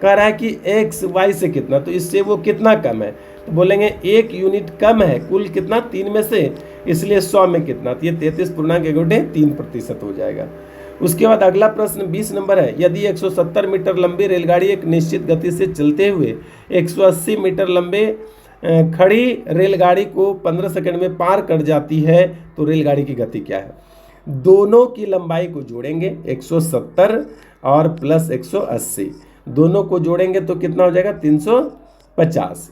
कह रहा है कि x y से कितना, तो इससे वो कितना कम है, तो बोलेंगे 1 यूनिट कम है कुल कितना 3 में से, इसलिए 100 में कितना, तो ये 33.3% हो जाएगा। उसके बाद अगला प्रश्न 20 नंबर है। यदि 170 मीटर लंबी रेलगाड़ी एक निश्चित गति से चलते हुए 180 मीटर लंबे खड़ी रेलगाड़ी को 15 सेकंड में पार कर जाती है तो रेलगाड़ी की गति क्या है? दोनों की लंबाई को जोड़ेंगे 170 और प्लस 180, दोनों को जोड़ेंगे तो कितना हो जाएगा? 350।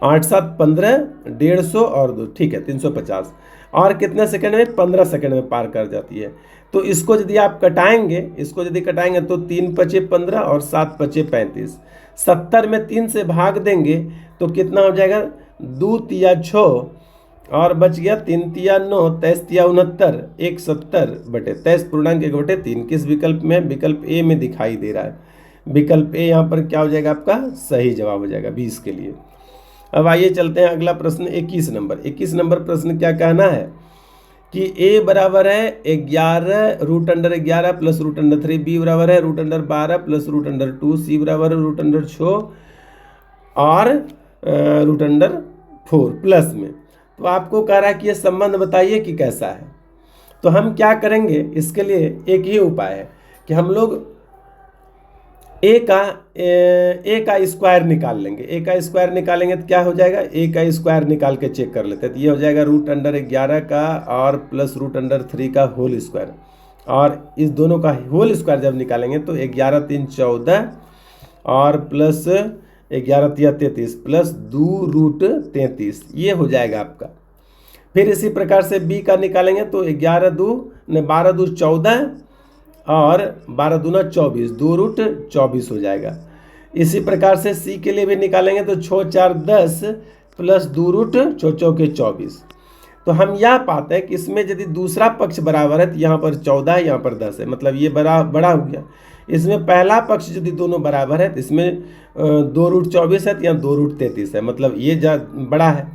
8 7 15, 150 और 2, ठीक है 350। और कितने सेकंड में? 15 सेकंड में पार कर जाती है। तो इसको यदि आप कटाएंगे, इसको यदि कटाएंगे तो 3 × 5 = 15 और 7 × 5 = 35। 70 में 3 से भाग देंगे तो कितना हो जाएगा? 2 × 3 = 6 और बच गया 3 तिया 9, 23 तिया 69, 170 बटे 23 पूर्णांक 1 बटे 3। किस विकल्प में? विकल्प ए में दिखाई दे रहा है। विकल्प ए यहाँ पर क्या हो जाएगा आपका? सही जवाब हो जाएगा 20 के लिए। अब आइए चलते हैं अगला प्रश्न 21 नंबर। 21 नंबर प्रश्न क्या कहना है कि a बराबर है 11 root under 11 plus root under 3, b बराबर है root under 12 plus root under 2, c बराबर है रूट अंडर 6 और रूट अंडर 4 प्लस में। तो आपको कह रहा है कि ये संबंध बताइए कि कैसा है। तो हम क्या करेंगे, इसके लिए एक ही उपाय है कि हम लोग ए का स्क्वायर निकाल लेंगे। ए का स्क्वायर निकालेंगे तो क्या हो जाएगा? ए का स्क्वायर निकाल के चेक कर लेते हैं। तो ये हो जाएगा रूट अंडर 11 का और प्लस रूट अंडर 3 का होल स्क्वायर, और इस दोनों का होल स्क्वायर जब निकालेंगे तो 11 3 14 और प्लस 11 तिया 33 प्लस 2 रूट 33, ये हो जाएगा आपका। फिर इसी प्रकार से बी का निकालेंगे तो 12 2 14 और 12 दूना 24, 2 रूट 24 हो जाएगा। इसी प्रकार से सी के लिए भी निकालेंगे तो 6 4 10 प्लस 2 रूट 6 चौके 24। तो हम यह पाते हैं कि इसमें यदि दूसरा पक्ष बराबर है तो यहाँ पर 14 है, यहाँ पर 10 है, मतलब ये बड़ा हो गया। इसमें पहला पक्ष यदि दोनों बराबर है तो इसमें 2 रूट 24 है तो यहाँ 2 रूट 33 है, मतलब ये बड़ा है।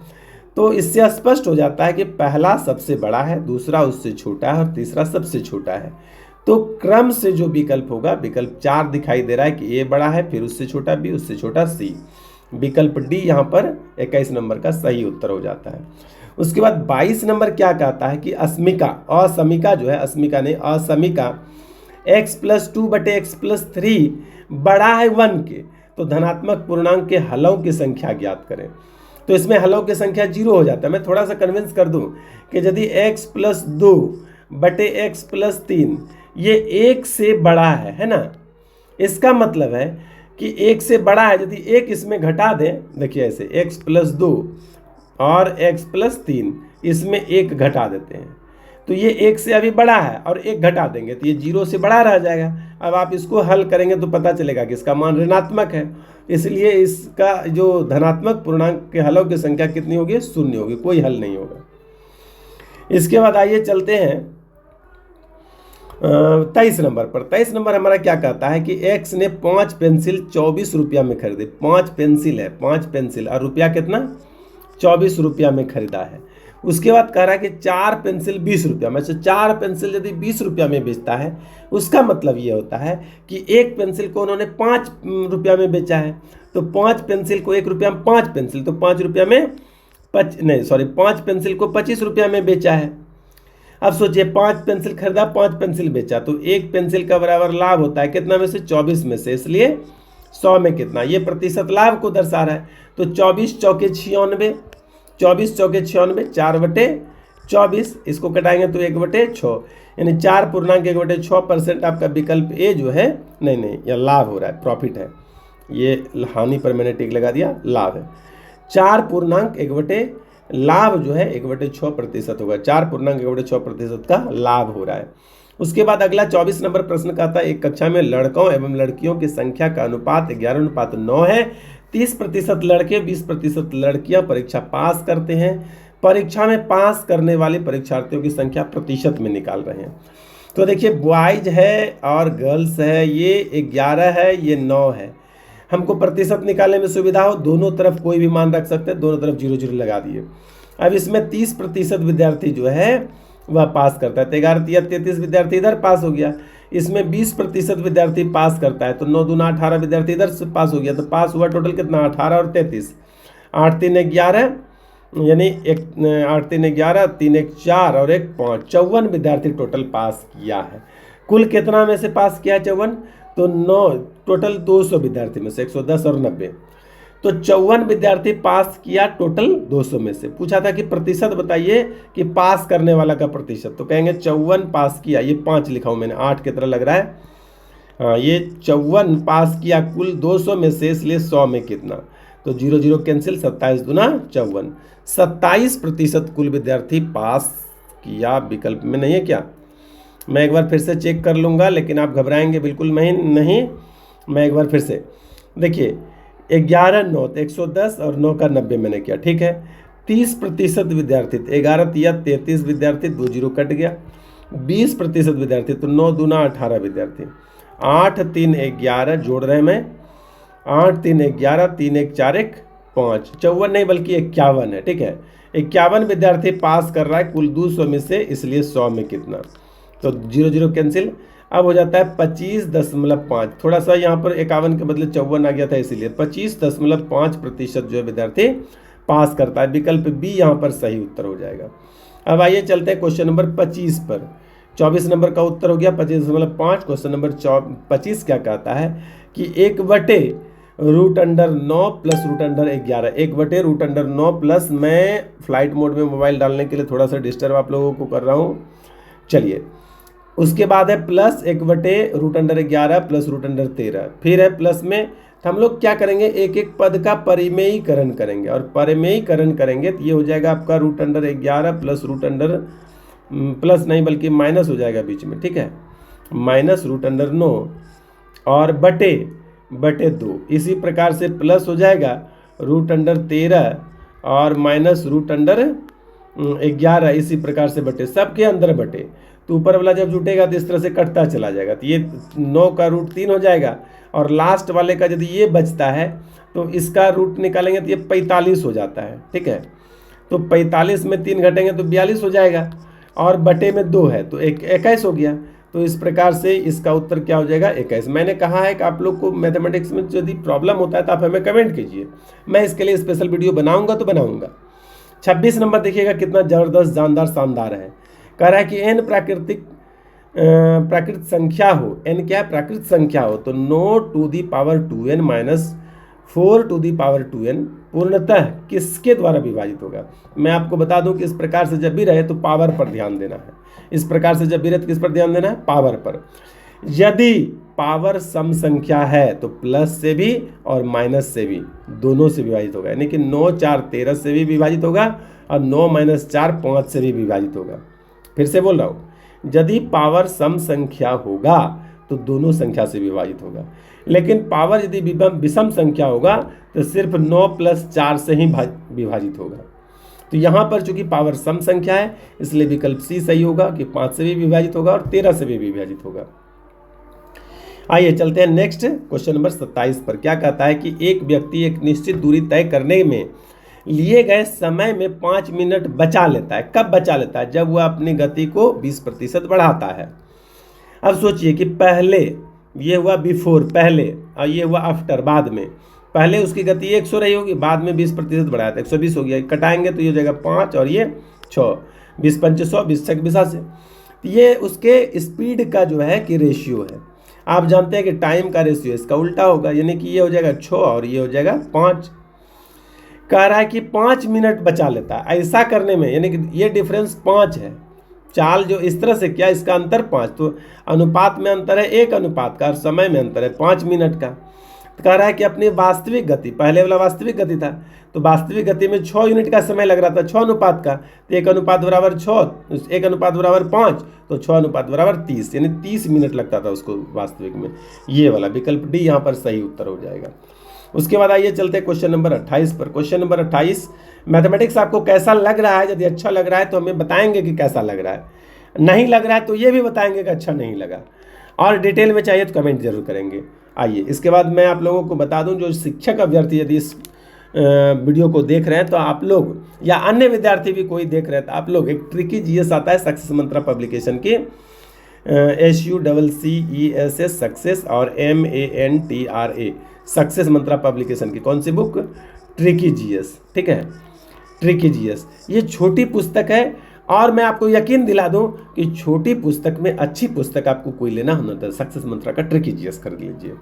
तो इससे स्पष्ट हो जाता है कि पहला सबसे बड़ा है, दूसरा उससे छोटा है और तीसरा सबसे छोटा है। तो क्रम से जो विकल्प होगा, विकल्प 4 दिखाई दे रहा है कि ए बड़ा है, फिर उससे छोटा बी, उससे छोटा सी। विकल्प डी यहाँ पर 21 नंबर का सही उत्तर हो जाता है। उसके बाद 22 नंबर क्या कहता है कि असमिका जो है, अस्मिका नहीं असमिका x प्लस 2 बटे x प्लस 3 बड़ा है 1 के, तो धनात्मक पूर्णांक के हलों की संख्या ज्ञात करें। तो इसमें हलों की संख्या 0 हो जाता है। मैं थोड़ा सा कन्विंस कर दूं कि यदि x प्लस 2 बटे x प्लस 3 ये 1 से बड़ा है ना, इसका मतलब है कि 1 से बड़ा है। यदि 1 इसमें घटा दें, देखिए ऐसे x प्लस 2 और x प्लस 3 इसमें 1 घटा देते हैं तो ये 1 से अभी बड़ा है और 1 घटा देंगे तो ये 0 से बड़ा रह जाएगा। अब आप इसको हल करेंगे तो पता चलेगा कि इसका मान ऋणात्मक है, इसलिए इसका जो धनात्मक पूर्णांक के हलों की संख्या कितनी होगी? 0 होगी, कोई हल नहीं होगा। इसके बाद आइए चलते हैं 23 नंबर पर। 23 नंबर हमारा क्या कहता है कि x ने 5 पेंसिल 24 रुपया में खरीदे। 5 पेंसिल है, 5 पेंसिल और रुपया कितना? 24 रुपया में खरीदा है। उसके बाद कह रहा है कि 4 पेंसिल 20 रुपया में से 4 पेंसिल यदि 20 रुपया में बेचता है, उसका मतलब ये होता है कि एक पेंसिल को उन्होंने 5 रुपया में बेचा है। तो 5 पेंसिल को 1 रुपया में 5 पेंसिल, तो 5 रुपया में 5 पेंसिल को 25 रुपया में बेचा है। अब सोचिए 5 पेंसिल खरीदा, 5 पेंसिल बेचा, तो 1 पेंसिल का बराबर लाभ होता है कितना में से? 24 में से, इसलिए 100 में कितना? ये प्रतिशत लाभ को दर्शा रहा है। तो 24 चौके 96, 24 चौके 96, 4 बटे 24, इसको कटाएंगे तो 1 बटे 6, यानी 4 पूर्णांक 1 बटे 6% आपका विकल्प ए जो है, नहीं यह लाभ हो रहा है, प्रॉफिट है। ये हानि पर मैंने टिक लगा दिया, लाभ है। 4 पूर्णांक 1 बटे लाभ जो है 1 बटे 6% होगा। 4 पूर्णांक 1 बटे 6% का लाभ हो रहा है। उसके बाद अगला 24 नंबर प्रश्न कहता है एक कक्षा में लड़कों एवं लड़कियों की संख्या का अनुपात 11:9 है। 30% लड़के 20% लड़कियां परीक्षा पास करते हैं। परीक्षा में पास करने वाले परीक्षार्थियों की संख्या प्रतिशत में निकाल रहे हैं। तो देखिए बॉयज है और गर्ल्स है, ये 11 है, ये 9 है। हमको प्रतिशत निकालने में सुविधा हो, दोनों तरफ कोई भी मान रख सकते हैं, दोनों तरफ 0 0 लगा दिए। अब इसमें 30% विद्यार्थी जो है वह पास करता है, तो 11 तिया 33 विद्यार्थी इधर पास हो गया। इसमें 20% विद्यार्थी पास करता है, तो 9 दूना 18 विद्यार्थी इधर से पास हो गया। तो पास हुआ टोटल कितना? 18 और 33, 8 3 11, यानी 8 3 11, 3 1 4 और 1 5, 54 विद्यार्थी टोटल पास किया है। कुल कितना में से पास किया? 54। तो 9 टोटल 200 विद्यार्थी में से 110 और 90, तो 54 विद्यार्थी पास किया टोटल 200 में से। पूछा था कि प्रतिशत बताइए कि पास करने वाला का प्रतिशत, तो कहेंगे 54 पास किया, ये 5 लिखा हूँ मैंने, 8 की तरह लग रहा है। हाँ, ये 54 पास किया कुल 200 में से, इसलिए 100 में कितना? तो 0 0 कैंसिल, 27 दूना 54, 27% कुल विद्यार्थी पास किया। विकल्प में नहीं है क्या? मैं एक बार फिर से चेक कर लूँगा, लेकिन आप घबराएंगे बिल्कुल नहीं। मैं एक बार फिर से देखिए, 11 9 तो 110 और 9 का 90 मैंने किया, ठीक है। 30% विद्यार्थी, 11 या 33 विद्यार्थी, 2 जीरो कट गया। 20% विद्यार्थी तो 9 दूना 18 विद्यार्थी। 8 3 11 जोड़ रहे हैं मैं, 8 3 11, 3 1 4 1 5, 54 नहीं बल्कि 51 है। ठीक है, 51 विद्यार्थी पास कर रहा है कुल 200 में से, इसलिए 100 में कितना, तो 0 0 कैंसिल। अब हो जाता है 25.5, थोड़ा सा यहाँ पर 51 के बदले 54 आ गया था, इसीलिए 25.5% जो है विद्यार्थी पास करता है। विकल्प बी यहाँ पर सही उत्तर हो जाएगा। अब आइए चलते हैं क्वेश्चन नंबर 25 पर। 24 नंबर का उत्तर हो गया 25.5। क्वेश्चन नंबर 25 क्या कहता है कि 1/√9 प्लस √11, 1/√9 प्लस, मैं फ्लाइट मोड में मोबाइल डालने के लिए थोड़ा सा डिस्टर्ब आप लोगों को कर रहा हूँ, चलिए। उसके बाद है प्लस 1/√11 प्लस √13, फिर है प्लस में, तो हम लोग क्या करेंगे, एक एक पद का परिमेयीकरण करेंगे, और परिमेयीकरण करेंगे तो ये हो जाएगा आपका √11 प्लस प्लस नहीं बल्कि माइनस हो जाएगा बीच में। ठीक है, माइनस √9 और बटे 2, इसी प्रकार से प्लस हो जाएगा √13 और माइनस √11, इसी प्रकार से बटे, सबके अंदर बटे, तो ऊपर वाला जब जुटेगा तो इस तरह से कटता चला जाएगा, तो ये 9 का √3 हो जाएगा, और लास्ट वाले का यदि ये बचता है तो इसका रूट निकालेंगे तो ये 45 हो जाता है। ठीक है, तो 45 में 3 घटेंगे तो 42 हो जाएगा, और बटे में 2 है तो 21 हो गया। तो इस प्रकार से इसका उत्तर क्या हो जाएगा, 21। मैंने कहा है कि आप लोग को मैथमेटिक्स में यदि प्रॉब्लम होता है तो आप हमें कमेंट कीजिए, मैं इसके लिए स्पेशल वीडियो बनाऊंगा तो बनाऊंगा। 26 नंबर देखिएगा कितना ज़बरदस्त जानदार शानदार है। कह रहा है कि n प्राकृत संख्या हो, n क्या है, प्राकृत संख्या हो, तो 9⁴ माइनस 4⁴ पूर्णतः किसके द्वारा विभाजित होगा। मैं आपको बता दूं कि इस प्रकार से जब भी रहे तो पावर पर ध्यान देना है, इस प्रकार से जब भी रहे तो किस पर ध्यान देना है, पावर पर। यदि पावर सम संख्या है तो प्लस से भी और माइनस से भी, दोनों से विभाजित होगा, यानी कि 9 4 13 से भी विभाजित होगा, और 9 - 4 5 से भी विभाजित होगा। फिर से बोल रहा हूँ, यदि पावर सम संख्या होगा तो दोनों संख्या से विभाजित होगा, लेकिन पावर यदि विषम संख्या होगा तो सिर्फ 9 + 4 से ही विभाजित होगा। तो यहाँ पर चूंकि पावर सम संख्या है इसलिए विकल्प सी सही होगा कि 5 से भी विभाजित होगा और 13 से भी विभाजित होगा। आइए चलते हैं नेक्स्ट क्वेश्चन नंबर 27 पर। क्या कहता है कि एक व्यक्ति एक निश्चित दूरी तय करने में लिए गए समय में 5 मिनट बचा लेता है। कब बचा लेता है? जब वह अपनी गति को 20% बढ़ाता है। अब सोचिए कि पहले ये हुआ बिफोर, पहले, और ये हुआ आफ्टर, बाद में। पहले उसकी गति 100 रही होगी, बाद में 20% बढ़ाया था, 120 हो गया। कटाएंगे तो ये हो जाएगा 5 और ये 6, 20 × 5 100, 20 × 6 80। ये उसके स्पीड का जो है कि रेशियो है। आप जानते हैं कि टाइम का रेशियो इसका उल्टा होगा, यानी कि ये हो जाएगा 6 और ये हो जाएगा 5। कह रहा है कि 5 मिनट बचा लेता है। ऐसा करने में यानी कि ये डिफरेंस 5 है। चाल जो इस तरह से किया, इसका अंतर 5, तो अनुपात में अंतर है 1 अनुपात का, और समय में अंतर है 5 मिनट का। तो कह रहा है कि अपनी वास्तविक गति, पहले वाला वास्तविक गति था, तो वास्तविक गति में 6 यूनिट का समय लग रहा था, 6 अनुपात का, तो 1 अनुपात बराबर 6, 1 अनुपात बराबर 5, तो 6 अनुपात बराबर 30, यानी 30 मिनट लगता था उसको वास्तविक में। ये वाला विकल्प डी यहाँ पर सही उत्तर हो जाएगा। उसके बाद आइए चलते हैं क्वेश्चन नंबर 28 पर। क्वेश्चन नंबर 28, मैथमेटिक्स आपको कैसा लग रहा है? यदि अच्छा लग रहा है तो हमें बताएंगे कि कैसा लग रहा है, नहीं लग रहा है तो ये भी बताएंगे कि अच्छा नहीं लगा, और डिटेल में चाहिए तो कमेंट जरूर करेंगे। आइए इसके बाद मैं आप लोगों को बता दूं, जो शिक्षक अभ्यर्थी यदि इस वीडियो को देख रहे हैं तो आप लोग, या अन्य विद्यार्थी भी कोई देख रहे हैं, तो आप लोग एक ट्रिकी जीएस आता है सक्सेस मंत्रा पब्लिकेशन की, SUCCESS सक्सेस और MANTRA सक्सेस मंत्रा पब्लिकेशन की कौन सी बुक? Tricky GS. ठीक है, ट्रिकी जीएस ये छोटी पुस्तक है, और मैं आपको यकीन दिला दूं कि छोटी पुस्तक में अच्छी पुस्तक आपको कोई लेना होना तो सक्सेस मंत्रा का ट्रिकी जीएस खरीद लीजिए।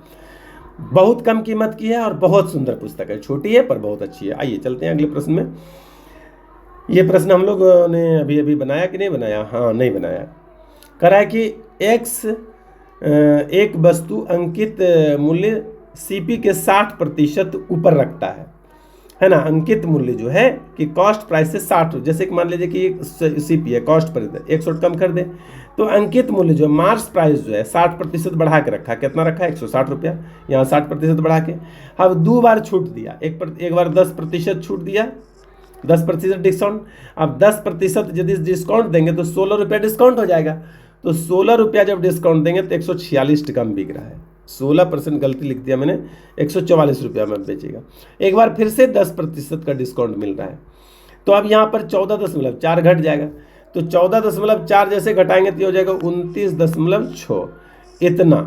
बहुत कम कीमत की है और बहुत सुंदर पुस्तक है, छोटी है पर बहुत अच्छी है। आइए चलते हैं अगले प्रश्न में। ये प्रश्न हम लोग ने अभी बनाया कि नहीं बनाया? हाँ, नहीं बनाया। कह रहा है कि x एक वस्तु अंकित मूल्य CP के 60% ऊपर रखता है ना। अंकित मूल्य जो है कि कॉस्ट प्राइस से 60, जैसे कि मान लीजिए कि CP है, कॉस्ट पर 100 कम कर दे, तो अंकित मूल्य जो मार्च प्राइस जो है 60% बढ़ा के रखा। कितना रखा है? 160 रुपया, यहाँ 60% बढ़ा के। अब 2 बार छूट दिया, एक बार 10% छूट दिया, 10% डिस्काउंट। अब 10% यदि डिस्काउंट देंगे तो 16 रुपया डिस्काउंट हो जाएगा। तो 16 रुपया जब डिस्काउंट देंगे तो 146 टका में बिक रहा है। 16% गलती लिख दिया मैंने, 144 रुपया में बेचेगा। एक बार फिर से 10% का डिस्काउंट मिल रहा है। तो अब यहाँ पर 14.4 घट जाएगा। तो 14.4 जैसे घटाएंगे तो हो जाएगा 29.6 इतना।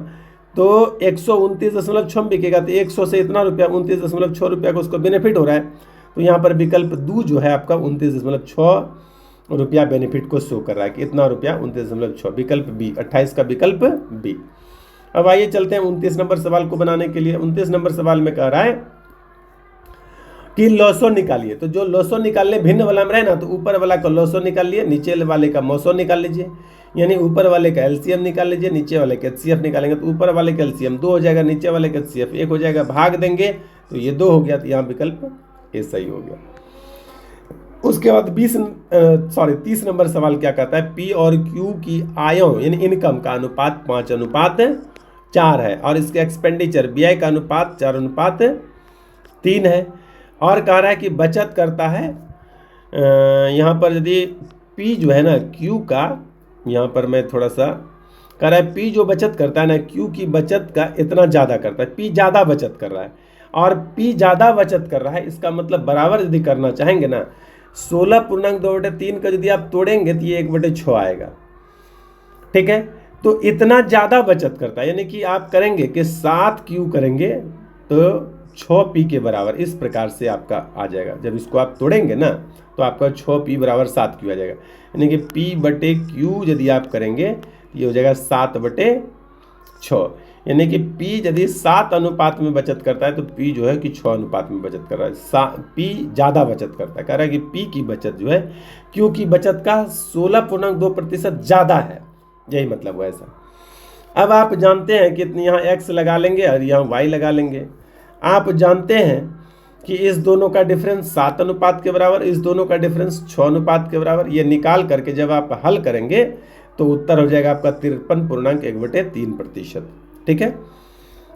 तो 129.6 में बिकेगा। तो 100 से इतना रुपया 29.6 रुपया का उसको बेनिफिट हो रहा है। तो यहाँ पर विकल्प दू जो है आपका 29.6 रुपया बेनिफिट को शो कर रहा है कि इतना रुपया 29.6, विकल्प बी, 28 का विकल्प बी। अब आइए चलते हैं 29 नंबर सवाल को बनाने के लिए। 29 नंबर सवाल में कह रहा है कि लॉसो निकालिए। तो जो लॉसो निकालने भिन्न वाला में रहे ना, तो ऊपर वाला का लॉसो निकाल लिए, नीचे वाले का मौसो निकाल लीजिए। यानी ऊपर वाले का एलसीएम निकाल लीजिए, नीचे वाले का एचसीएफ निकालेंगे। तो ऊपर वाले का एलसीएम 2 हो जाएगा, नीचे वाले का एचसीएफ 1 हो जाएगा, भाग देंगे तो ये 2 हो गया। तो यहाँ विकल्प ए सही हो गया। उसके बाद 30 नंबर सवाल क्या कहता है, पी और क्यू की आयों यानी इनकम का अनुपात 5:4 है और इसके एक्सपेंडिचर व्यय का अनुपात 4:3 है। और कह रहा है कि बचत करता है, यहाँ पर यदि पी जो है ना क्यू का, यहाँ पर मैं थोड़ा सा कह रहा है पी जो बचत करता है ना क्यू की बचत का इतना ज़्यादा करता है। पी ज़्यादा बचत कर रहा है और पी ज़्यादा बचत कर रहा है, इसका मतलब बराबर यदि करना चाहेंगे ना 16.2/3 का यदि आप तोड़ेंगे तो ये 1/6 आएगा। ठीक है, तो इतना ज़्यादा बचत करता है, यानी कि आप करेंगे कि 7 क्यू करेंगे तो 6 पी के बराबर, इस प्रकार से आपका आ जाएगा। जब इसको आप तोड़ेंगे ना तो आपका 6 पी बराबर 7 क्यू आ जाएगा। यानी कि पी बटे क्यू यदि आप करेंगे ये हो जाएगा 7/6। यानी कि पी यदि 7 अनुपात में बचत करता है तो पी जो है कि 6 अनुपात में बचत कर रहा है। पी ज़्यादा बचत करता है, कह रहा है कि पी की बचत जो है क्यू की बचत का 16.2% ज़्यादा है, यही मतलब हुआ ऐसा। अब आप जानते हैं कि यहाँ एक्स लगा लेंगे और यहाँ वाई लगा लेंगे। आप जानते हैं कि इस दोनों का डिफरेंस 7 अनुपात के बराबर, इस दोनों का डिफरेंस 6 अनुपात के बराबर। ये निकाल करके जब आप हल करेंगे तो उत्तर हो जाएगा आपका 53.1/3%। ठीक है,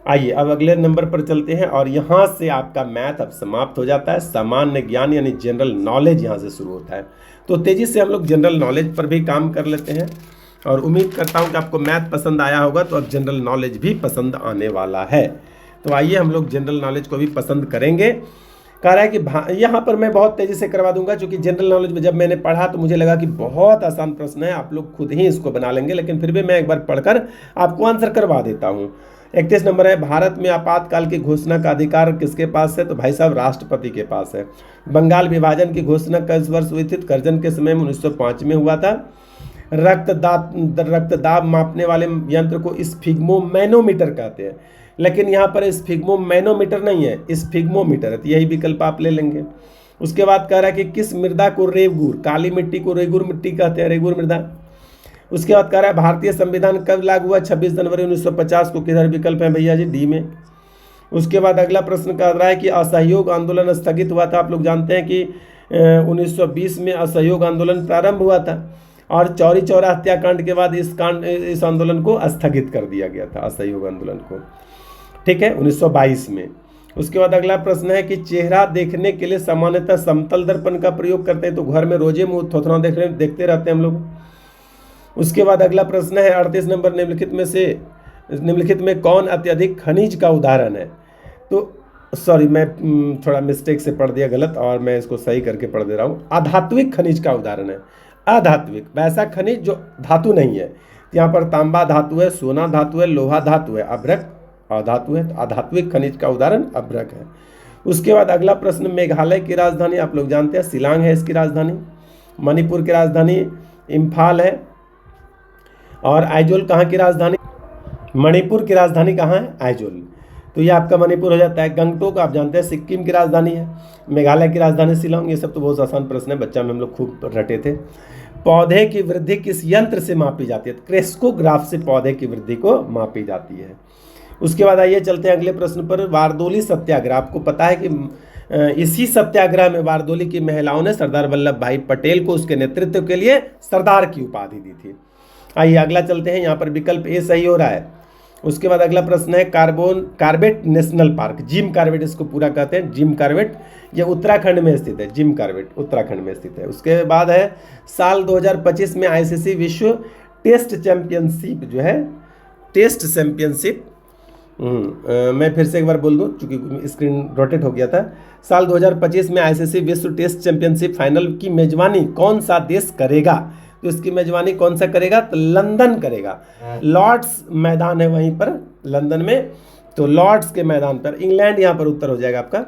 आइए अब अगले नंबर पर चलते हैं और यहाँ से आपका मैथ अब समाप्त हो जाता है। सामान्य ज्ञान यानी जनरल नॉलेज यहाँ से शुरू होता है। तो तेज़ी से हम लोग जनरल नॉलेज पर भी काम कर लेते हैं और उम्मीद करता हूँ कि आपको मैथ पसंद आया होगा, तो अब जनरल नॉलेज भी पसंद आने वाला है। तो आइए हम लोग जनरल नॉलेज को भी पसंद करेंगे। कह रहा है कि यहाँ पर मैं बहुत तेज़ी से करवा दूंगा, क्योंकि जनरल नॉलेज में जब मैंने पढ़ा तो मुझे लगा कि बहुत आसान प्रश्न है, आप लोग खुद ही इसको बना लेंगे, लेकिन फिर भी मैं एक बार पढ़कर आपको आंसर करवा देता हूँ। 31 नंबर है, भारत में आपातकाल की घोषणा का अधिकार किसके पास है? तो भाई साहब राष्ट्रपति के पास है। बंगाल विभाजन की घोषणा किस वर्ष हुई थी? करजन के समय में 1905 में हुआ था। रक्तदाब मापने वाले यंत्र को स्फिग्मोमैनोमीटर कहते हैं, लेकिन यहाँ पर स्फिग्मोमैनोमीटर नहीं है, स्फिग्मोमीटर है, तो यही विकल्प आप ले लेंगे। उसके बाद कह रहा है कि किस मृदा को रेगुर, काली मिट्टी को रेगुर मिट्टी कहते हैं, रेगुर मृदा। उसके बाद कह रहा है भारतीय संविधान कब लागू हुआ? 26 जनवरी 1950 को। किधर विकल्प है भैया जी? डी में। उसके बाद अगला प्रश्न कह रहा है कि असहयोग आंदोलन स्थगित हुआ था। आप लोग जानते हैं कि 1920 में असहयोग आंदोलन प्रारंभ हुआ था और चौरी चौरा हत्याकांड के बाद इस आंदोलन को स्थगित कर दिया गया था, असहयोग आंदोलन को। ठीक है, 1922 में। उसके बाद अगला प्रश्न है कि चेहरा देखने के लिए सामान्यतः समतल दर्पण का प्रयोग करते हैं, तो घर में रोजे मुँह थोथना देखते रहते हैं हम लोग। उसके बाद अगला प्रश्न है 38 नंबर, निम्नलिखित में कौन अत्यधिक खनिज का उदाहरण है? तो सॉरी, मैं थोड़ा मिस्टेक से पढ़ दिया गलत और मैं इसको सही करके पढ़ दे रहा हूँ। अधात्विक खनिज का उदाहरण है। अधात्विक वैसा खनिज जो धातु नहीं है। यहाँ पर तांबा धातु है, सोना धातु है, लोहा धातु है, अभ्रक अधातु है। तो अधात्विक खनिज का उदाहरण अभ्रक है। उसके बाद अगला प्रश्न, मेघालय की राजधानी आप लोग जानते हैं शिलांग है इसकी राजधानी। मणिपुर की राजधानी इम्फाल है। और आइजोल कहाँ की राजधानी? मणिपुर की राजधानी कहाँ है? आइजोल। तो ये आपका मणिपुर हो जाता है। गंगटोक आप जानते हैं सिक्किम की राजधानी है। मेघालय की राजधानी शिलांग। ये सब तो बहुत आसान प्रश्न है, बच्चा में हम लोग खूब रटे थे। पौधे की वृद्धि किस यंत्र से मापी जाती है? क्रेस्कोग्राफ से पौधे की वृद्धि को मापी जाती है। उसके बाद आइए चलते हैं अगले प्रश्न पर। वारदोली सत्याग्रह, आपको पता है कि इसी सत्याग्रह में वारदोली की महिलाओं ने सरदार वल्लभ भाई पटेल को उसके नेतृत्व के लिए सरदार की उपाधि दी थी। आइए अगला चलते हैं। यहाँ पर विकल्प ए सही हो रहा है। उसके बाद अगला प्रश्न है Corbett national park, Jim Corbett इसको पूरा कहते हैं, जिम कार्बेट, ये उत्तराखंड में स्थित है, जिम कार्बेट उत्तराखंड में स्थित है। उसके बाद है साल 2025 में आईसीसी विश्व टेस्ट चैंपियनशिप जो है, टेस्ट चैंपियनशिप, मैं फिर से एक बार बोल दूं चूंकि स्क्रीन रोटेट हो गया था। साल 2025 में आईसीसी विश्व टेस्ट चैंपियनशिप फाइनल की मेजबानी कौन सा देश करेगा? तो इसकी मेजबानी कौन सा करेगा? तो लंदन करेगा। लॉर्ड्स मैदान है वहीं पर लंदन में, तो लॉर्ड्स के मैदान पर, इंग्लैंड यहाँ पर उत्तर हो जाएगा आपका।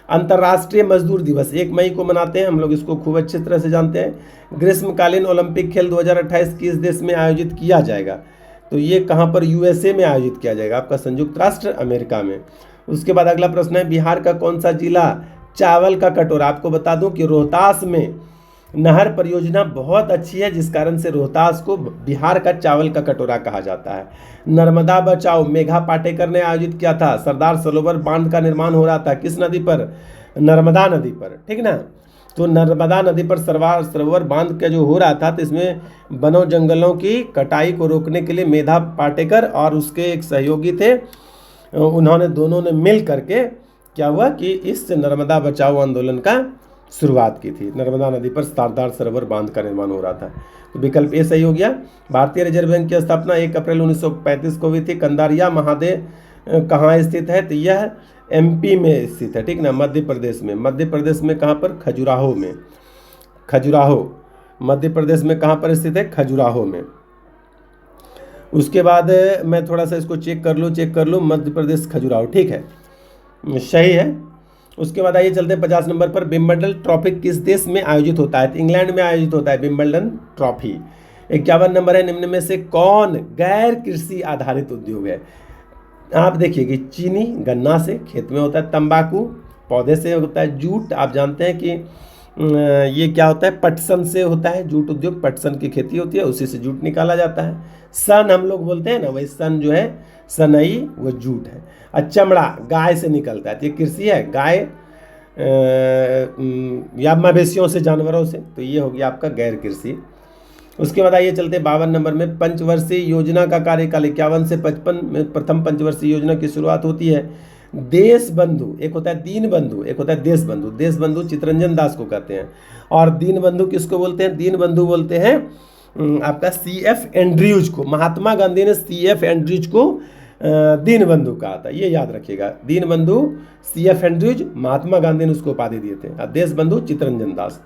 अंतर्राष्ट्रीय मजदूर दिवस 1 मई को मनाते हैं, हम लोग इसको खूब अच्छी तरह से जानते हैं। ग्रीष्मकालीन ओलंपिक खेल 2028 किस देश में आयोजित किया जाएगा? तो ये कहाँ पर? यूएसए में आयोजित किया जाएगा, आपका संयुक्त राष्ट्र अमेरिका में। उसके बाद अगला प्रश्न है बिहार का कौन सा जिला चावल का कटोरा? आपको बता दूं कि रोहतास में नहर परियोजना बहुत अच्छी है, जिस कारण से रोहतास को बिहार का चावल का कटोरा कहा जाता है। नर्मदा बचाओ मेघा पाटेकर ने आयोजित किया था। सरदार सरोवर बांध का निर्माण हो रहा था किस नदी पर? नर्मदा नदी पर, ठीक ना। तो नर्मदा नदी पर सरदार सरोवर बांध का जो हो रहा था, तो इसमें वनों जंगलों की कटाई को रोकने के लिए मेघा पाटेकर और उसके एक सहयोगी थे, उन्होंने दोनों ने मिल करके क्या हुआ कि इस नर्मदा बचाओ आंदोलन का शुरुआत की थी। नर्मदा नदी पर सरदार सरोवर बांध का निर्माण हो रहा था, तो विकल्प ए सही हो गया। भारतीय रिजर्व बैंक की स्थापना 1 अप्रैल 1935 को हुई थी। कंदारिया महादेव कहाँ स्थित है? तो यह एमपी में स्थित है, ठीक ना, मध्य प्रदेश में। मध्य प्रदेश में कहाँ पर? खजुराहो में। खजुराहो मध्य प्रदेश में कहाँ पर स्थित है? खजुराहो में। उसके बाद मैं थोड़ा सा इसको चेक कर लूँ, मध्य प्रदेश खजुराहो, ठीक है, सही है। उसके बाद आइए चलते हैं 50 नंबर पर। विंबलडन ट्रॉफी किस देश में आयोजित होता है? तो इंग्लैंड में आयोजित होता है विंबलडन ट्रॉफी। 51 नंबर है निम्न में से कौन गैर कृषि आधारित उद्योग है? आप देखिए कि चीनी गन्ना से खेत में होता है, तंबाकू पौधे से होता है, जूट आप जानते हैं कि ये क्या होता है? पटसन से होता है, जूट उद्योग, पटसन की खेती होती है, उसी से जूट निकाला जाता है। सन हम लोग बोलते हैं ना, वही सन जो है सनई वो जूट है। और चमड़ा गाय से निकलता है, तो ये कृषि है, गाय या मवेशियों से, जानवरों से, तो ये हो गया आपका गैर कृषि। उसके बाद आइए चलते 52 नंबर में। पंचवर्षीय योजना का कार्यकाल 51 से 55 में प्रथम पंचवर्षीय योजना की शुरुआत होती है। देश बंधु, एक होता है दीन बंधु, एक होता है देश बंधु। देश बंधु चित्तरंजन दास को कहते हैं, और दीन बंधु किसको बोलते हैं? दीन बंधु बोलते हैं आपका CF एंड्रयूज को। महात्मा गांधी ने CF एंड्रयूज को दीन बंधु कहा था, ये याद रखिएगा। दीन बंधु CF एंड्रयूज, महात्मा गांधी ने उसको उपाधि दिए थे। देश बंधु चित्तरंजन दास।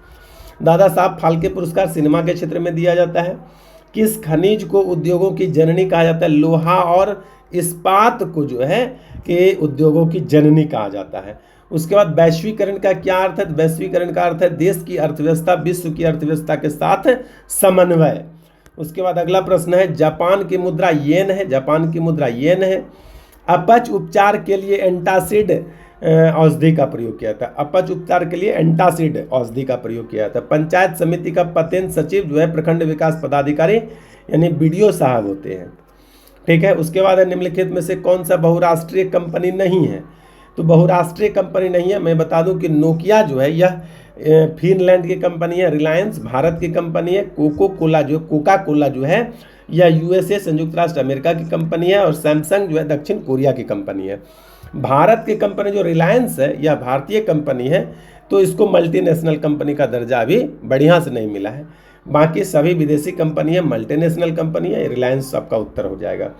दादा साहब फाल्के पुरस्कार सिनेमा के क्षेत्र में दिया जाता है। किस खनिज को उद्योगों की जननी कहा जाता है? लोहा और इस्पात को जो है कि उद्योगों की जननी कहा जाता है। उसके बाद वैश्वीकरण का क्या अर्थ है? वैश्वीकरण का अर्थ है देश की अर्थव्यवस्था विश्व की अर्थव्यवस्था के साथ समन्वय। उसके बाद अगला प्रश्न है जापान की मुद्रा येन है, जापान की मुद्रा येन है। अपच उपचार के लिए एंटासिड औषधि का प्रयोग किया था। अपच उपचार के लिए एंटासिड औषधि का प्रयोग किया था। पंचायत समिति का पतेन सचिव जो है प्रखंड विकास पदाधिकारी यानी BDO साहब होते हैं, ठीक है। उसके बाद निम्नलिखित में से कौन सा बहुराष्ट्रीय कंपनी नहीं है? तो बहुराष्ट्रीय कंपनी नहीं है, मैं बता दूं कि नोकिया जो है यह फिनलैंड की कंपनी है, रिलायंस भारत की कंपनी है, कोका कोला जो है यह USA संयुक्त राष्ट्र अमेरिका की कंपनी है, और सैमसंग जो है दक्षिण कोरिया की कंपनी है। भारत की कंपनी जो रिलायंस है यह भारतीय कंपनी है, तो इसको मल्टीनेशनल कंपनी का दर्जा अभी बढ़िया से नहीं मिला है। बाकी सभी विदेशी कंपनी है, मल्टीनेशनल कंपनी है, रिलायंस आपका उत्तर हो जाएगा।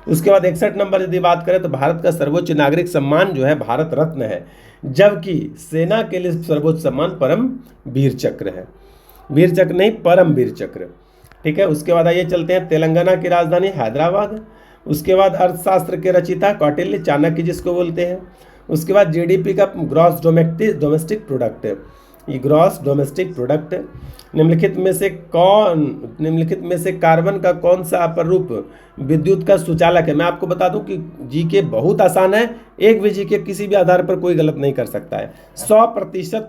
उसके बाद 61 नंबर यदि बात करें तो भारत का सर्वोच्च नागरिक सम्मान जो है भारत रत्न है, जबकि सेना के लिए सर्वोच्च सम्मान परम वीर चक्र है। वीर चक्र नहीं, परम वीर चक्र, ठीक है। उसके बाद आइए चलते हैं तेलंगाना की राजधानी हैदराबाद। उसके बाद अर्थशास्त्र के रचयिता कौटिल्य चाणक्य जिसको बोलते हैं। उसके बाद GDP का ग्रॉस डोमेस्टिक प्रोडक्ट, ये ग्रॉस डोमेस्टिक प्रोडक्ट। निम्नलिखित में से कार्बन का कौन सा अपर रूप विद्युत का सुचालक है? मैं आपको बता दूं कि GK बहुत आसान है, एक भी GK किसी भी आधार पर कोई गलत नहीं कर सकता है। 100%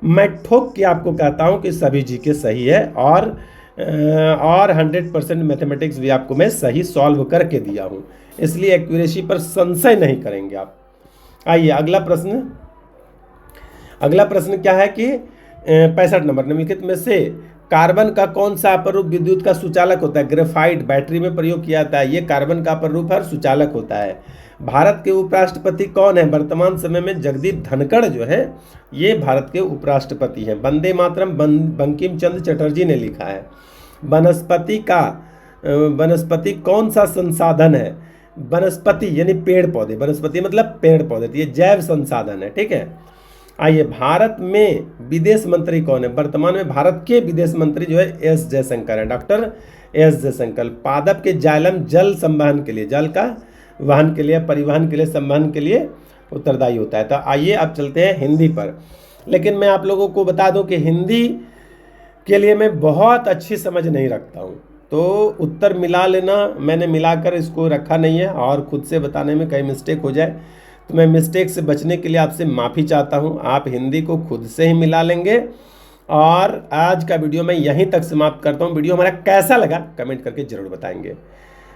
मैं ठोक के आपको कहता हूं कि सभी GK सही है, और 100% मैथमेटिक्स भी आपको मैं सही सॉल्व करके दिया हूं, इसलिए एक्यूरेसी पर संशय नहीं करेंगे आप। आइए अगला प्रश्न क्या है कि 65 नंबर। निम्नलिखित में से कार्बन का कौन सा अपरूप विद्युत का सुचालक होता है? ग्रेफाइट बैटरी में प्रयोग किया जाता है, ये कार्बन का अपरूप और सुचालक होता है। भारत के उपराष्ट्रपति कौन है? वर्तमान समय में जगदीप धनखड़ जो है ये भारत के उपराष्ट्रपति हैं। वंदे मातरम बंकिम चंद्र चटर्जी ने लिखा है। वनस्पति कौन सा संसाधन है? वनस्पति यानी पेड़ पौधे, वनस्पति मतलब पेड़ पौधे, तो ये जैव संसाधन है। ठीक है। आइए, भारत में विदेश मंत्री कौन है? वर्तमान में भारत के विदेश मंत्री जो है एस जयशंकर है, डॉक्टर एस जयशंकर। पादप के जाइलम जल संवहन के लिए, जल का वहन के लिए, परिवहन के लिए, संवहन के लिए उत्तरदायी होता है। तो आइए अब चलते हैं हिंदी पर। लेकिन मैं आप लोगों को बता दूं कि हिंदी के लिए मैं बहुत अच्छी समझ नहीं रखता हूं, तो उत्तर मिला लेना, मैंने मिलाकर इसको रखा नहीं है, और खुद से बताने में कहीं मिस्टेक हो जाए तो मैं मिस्टेक से बचने के लिए आपसे माफ़ी चाहता हूं। आप हिंदी को खुद से ही मिला लेंगे। और आज का वीडियो मैं यहीं तक समाप्त करता हूं। वीडियो हमारा कैसा लगा कमेंट करके ज़रूर बताएंगे।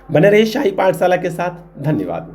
बने रहिए शाही पाठशाला के साथ। धन्यवाद।